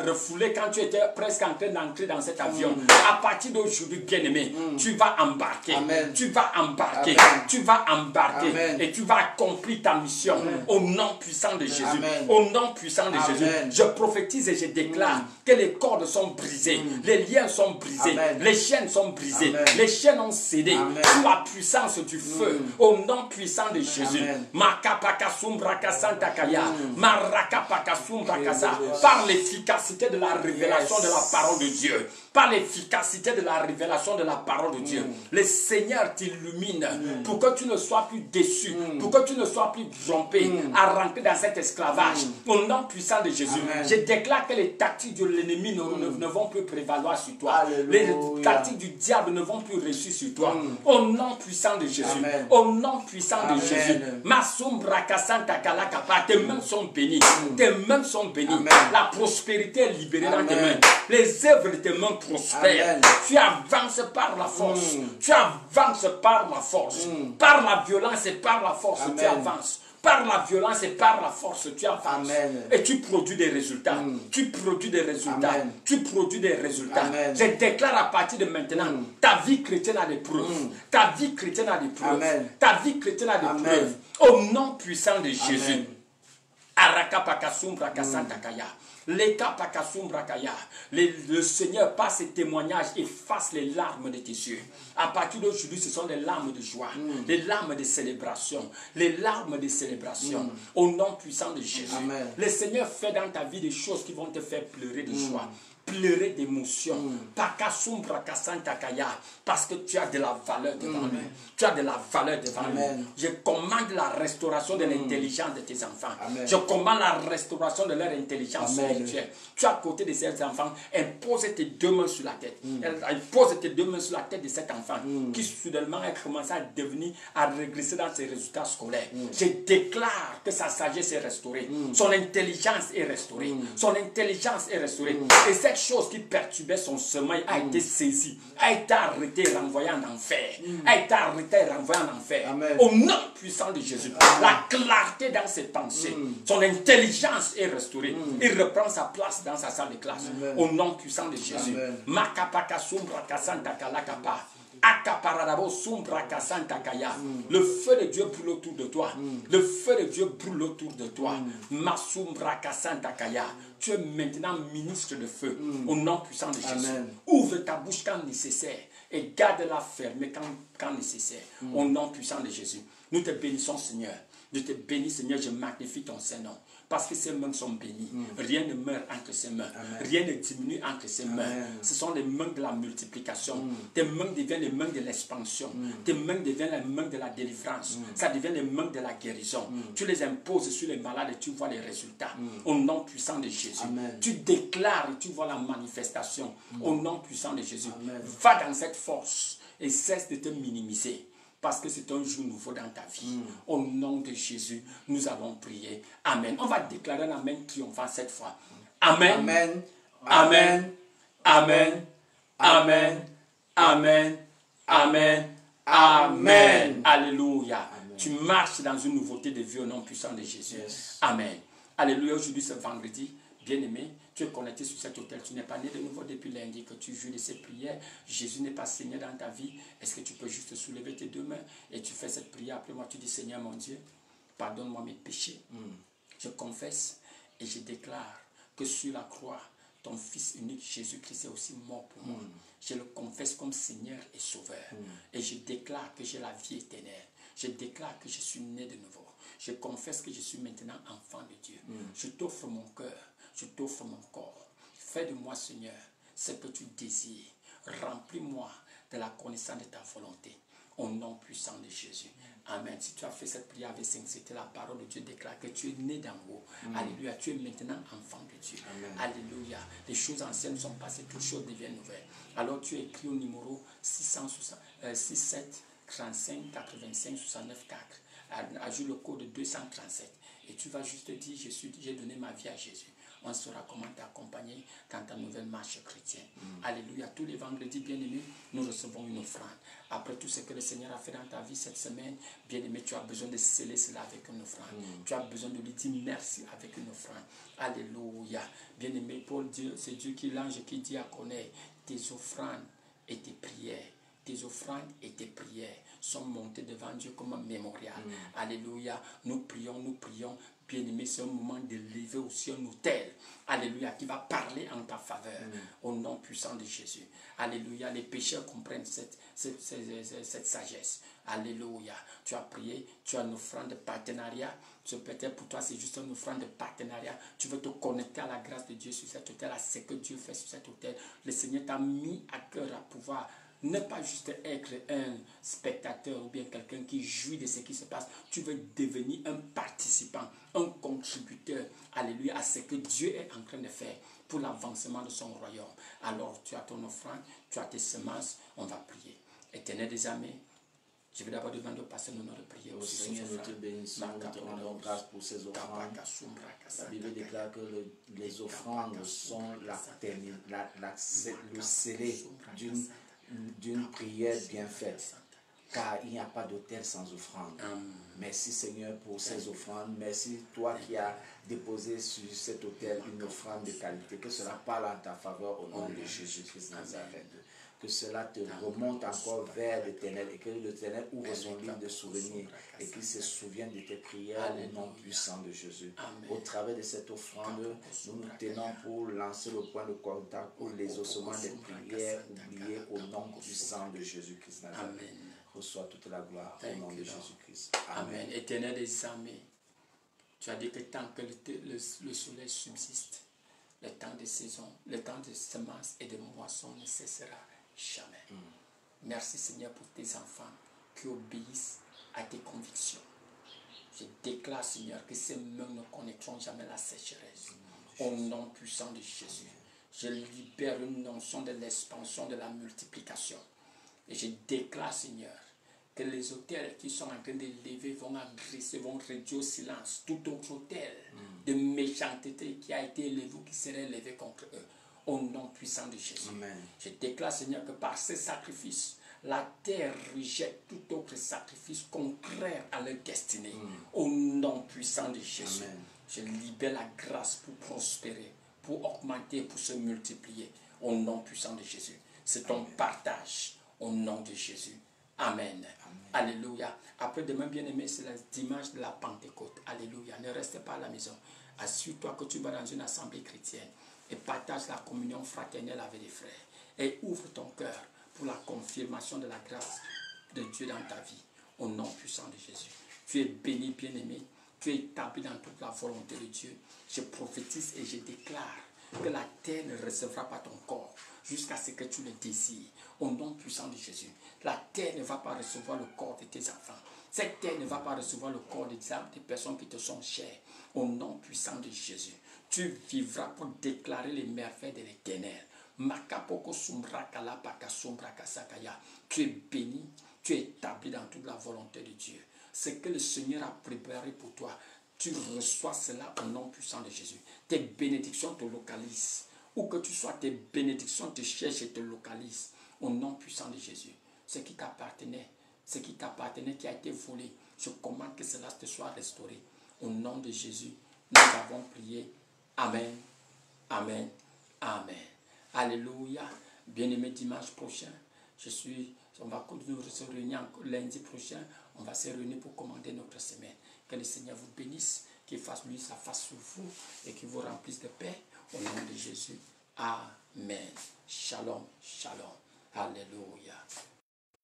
refoulé quand tu étais presque en train d'entrer dans cet avion. À partir d'aujourd'hui, bien-aimé, tu vas embarquer. Tu vas embarquer. Tu vas embarquer. Et tu vas accomplir ta mission. Au nom puissant de Jésus. Au nom puissant de Jésus. Je prophétise et je déclare que les cordes sont brisées, les liens sont brisés, les chaînes sont brisées, les chaînes ont cédé sous la puissance du feu, au nom puissant de Jésus. Par l'efficacité de la révélation de la parole de Dieu, par l'efficacité de la révélation de la parole de Dieu, le Seigneur t'illumine pour que tu ne sois plus déçu, pour que tu ne sois plus trompé à rentrer dans cet esclavage. Au nom puissant de Jésus, je déclare que les tactiques de l'ennemi ne vont plus prévaloir sur toi. Les tactiques du diable ne vont plus réussir sur toi. Au nom puissant de Jésus, au nom puissant de Jésus, tes mains sont bénies, tes mains sont bénies. La prospérité est libérée dans tes mains. Les œuvres de tes mains prospèrent. Tu avances par la force. Tu avances par la force. Par la violence et par la force, tu avances. Par la violence et par la force, tu avances. Et tu produis des résultats. Tu produis des résultats. Tu produis des résultats. Je déclare à partir de maintenant, ta vie chrétienne a des preuves. Ta vie chrétienne a des preuves. Ta vie chrétienne a des preuves. Au nom puissant de Jésus. Le Seigneur, par ses témoignages, efface les larmes de tes yeux. À partir d'aujourd'hui, ce sont des larmes de joie, des larmes de célébration, les larmes de célébration. Au nom puissant de Jésus. Le Seigneur fait dans ta vie des choses qui vont te faire pleurer de joie, pleurer d'émotion. Parce que tu as de la valeur devant lui. Tu as de la valeur devant lui. Je commande la restauration de l'intelligence de tes enfants. Je commande la restauration de leur intelligence spirituelle. Tu es à côté de ces enfants. Impose tes deux mains sur la tête. Impose tes deux mains sur la tête de cet enfant qui soudainement a commencé à devenir, à régresser dans ses résultats scolaires. Je déclare que sa sagesse est restaurée. Son intelligence est restaurée. Son intelligence est restaurée. Et cette chose qui perturbait son sommeil a été saisie, a été arrêtée et renvoyée en enfer. A été arrêtée et renvoyée en enfer. Au nom puissant de Jésus. La clarté dans ses pensées. Son intelligence est restaurée. Il reprend sa place dans sa salle de classe. Au nom puissant de Jésus. Le feu de Dieu brûle autour de toi. Le feu de Dieu brûle autour de toi. Tu es maintenant ministre de feu. Au nom puissant de Jésus. Ouvre ta bouche quand nécessaire et garde-la fermée quand nécessaire. Au nom puissant de Jésus. Nous te bénissons, Seigneur. Je te bénis, Seigneur. Je magnifie ton Saint-Nom. Parce que ses mains sont bénies. Rien ne meurt entre ses mains. Rien ne diminue entre ses mains. Ce sont les mains de la multiplication. Tes mains deviennent les mains de l'expansion. Tes mains deviennent les mains de la délivrance. Ça devient les mains de la guérison. Tu les imposes sur les malades et tu vois les résultats. Au nom puissant de Jésus. Tu déclares et tu vois la manifestation. Au nom puissant de Jésus. Va dans cette force et cesse de te minimiser. Parce que c'est un jour nouveau dans ta vie. Au nom de Jésus, nous allons prier. Amen. On va déclarer un amen triomphant cette fois. Amen. Amen. Amen. Amen. Amen. Amen. Amen. Amen. Alléluia. Amen. Tu marches dans une nouveauté de vie au nom puissant de Jésus. Amen. Alléluia. Aujourd'hui, c'est vendredi. Bien-aimé, tu es connecté sur cet hôtel, tu n'es pas né de nouveau depuis lundi que tu joues de ces prières. Jésus n'est pas Seigneur dans ta vie. Est-ce que tu peux juste soulever tes deux mains et tu fais cette prière après moi? Tu dis, Seigneur mon Dieu, pardonne-moi mes péchés. Je confesse et je déclare que sur la croix, ton Fils unique Jésus-Christ est aussi mort pour moi. Je le confesse comme Seigneur et Sauveur. Et je déclare que j'ai la vie éternelle. Je déclare que je suis né de nouveau. Je confesse que je suis maintenant enfant de Dieu. Je t'offre mon cœur. Je t'offre mon corps. Fais de moi, Seigneur, ce que tu désires. Remplis-moi de la connaissance de ta volonté. Au nom puissant de Jésus. Amen. Si tu as fait cette prière avec sincérité, la parole de Dieu déclare que tu es né d'en haut. Alléluia. Tu es maintenant enfant de Dieu. Alléluia. Les choses anciennes sont passées, toutes choses deviennent nouvelles. Alors tu écris au numéro 67 35 85 69 4. Ajoute le code 237. Et tu vas juste dire, j'ai donné ma vie à Jésus. On saura comment t'accompagner dans ta nouvelle marche chrétienne. Alléluia. Tous les vendredis, bien-aimés, nous recevons une offrande. Après tout ce que le Seigneur a fait dans ta vie cette semaine, bien-aimé, tu as besoin de sceller cela avec une offrande. Tu as besoin de lui dire merci avec une offrande. Alléluia. Bien-aimé, pour Dieu, c'est Dieu qui l'ange qui dit à Corneille, tes offrandes et tes prières tes offrandes et tes prières sont montées devant Dieu comme un mémorial. Alléluia. Nous prions, bien-aimé, c'est un moment de lever aussi un autel. Alléluia, qui va parler en ta faveur. Au nom puissant de Jésus. Alléluia, les pécheurs comprennent cette sagesse. Alléluia. Tu as prié, tu as une offrande de partenariat. Peut-être pour toi, c'est juste une offrande de partenariat. Tu veux te connecter à la grâce de Dieu sur cet autel, à ce que Dieu fait sur cet autel. Le Seigneur t'a mis à cœur à pouvoir ne pas juste être un spectateur ou bien quelqu'un qui jouit de ce qui se passe. Tu veux devenir un participant, un contributeur, alléluia, à ce que Dieu est en train de faire pour l'avancement de son royaume. Alors tu as ton offrande, tu as tes semences, on va prier. Éternel des armées, je vais d'abord demander au pasteur de nous de prier aussi. Seigneur, nous te bénissons, nous te rendons grâce pour ces offrandes. La Bible déclare que les offrandes sont le scellé d'une prière bien faite, car il n'y a pas d'autel sans offrande. Merci Seigneur pour ces offrandes. Merci toi qui as déposé sur cet autel une offrande de qualité. Que cela parle en ta faveur au nom de Jésus-Christ de Nazareth. Que cela te remonte encore vers l'Éternel et que l'Éternel ouvre son livre de souvenirs et qu'il se souvienne de tes prières au nom puissant de Jésus. Au travers de cette offrande, nous nous tenons pour lancer le point de contact pour les ossements des prières oubliées au nom puissant de Jésus-Christ. Amen. Reçois toute la gloire au nom de Jésus-Christ. Amen. Éternel des armées, tu as dit que tant que le soleil subsiste, le temps de saison, le temps de semences et de moissons ne cessera jamais. Merci Seigneur pour tes enfants qui obéissent à tes convictions. Je déclare Seigneur que ces mains ne connaîtront jamais la sécheresse. Au nom puissant de Jésus, je libère une onction de l'expansion, de la multiplication. Et je déclare Seigneur que les autels qui sont en train de lever vont agresser, vont réduire au silence tout autre autel de méchanceté qui a été élevé ou qui serait élevé contre eux. Au nom puissant de Jésus. Amen. Je déclare, Seigneur, que par ces sacrifices, la terre rejette tout autre sacrifice contraire à leur destinée. Au nom puissant de Jésus. Amen. Je libère la grâce pour prospérer, pour augmenter, pour se multiplier. Au nom puissant de Jésus. C'est ton partage. Au nom de Jésus. Amen. Alléluia. Après demain, bien-aimé, c'est le dimanche de la Pentecôte. Alléluia. Ne reste pas à la maison. Assure-toi que tu vas dans une assemblée chrétienne et partage la communion fraternelle avec les frères. Et ouvre ton cœur pour la confirmation de la grâce de Dieu dans ta vie. Au nom puissant de Jésus. Tu es béni, bien-aimé. Tu es établi dans toute la volonté de Dieu. Je prophétise et je déclare que la terre ne recevra pas ton corps jusqu'à ce que tu le désires. Au nom puissant de Jésus. La terre ne va pas recevoir le corps de tes enfants. Cette terre ne va pas recevoir le corps des personnes qui te sont chères. Au nom puissant de Jésus. Tu vivras pour déclarer les merveilles de l'Éternel. Tu es béni, tu es établi dans toute la volonté de Dieu. Ce que le Seigneur a préparé pour toi, tu reçois cela au nom puissant de Jésus. Tes bénédictions te localisent. Où que tu sois, tes bénédictions te cherchent et te localisent. Au nom puissant de Jésus. Ce qui t'appartenait, qui a été volé, je commande que cela te soit restauré. Au nom de Jésus, nous avons prié. Amen, amen, amen. Alléluia. Bien-aimé, dimanche prochain, on va se réunir lundi prochain. On va se réunir pour commander notre semaine. Que le Seigneur vous bénisse, qu'il fasse lui sa face sur vous et qu'il vous remplisse de paix. Au nom de Jésus. Amen. Shalom, shalom. Alléluia.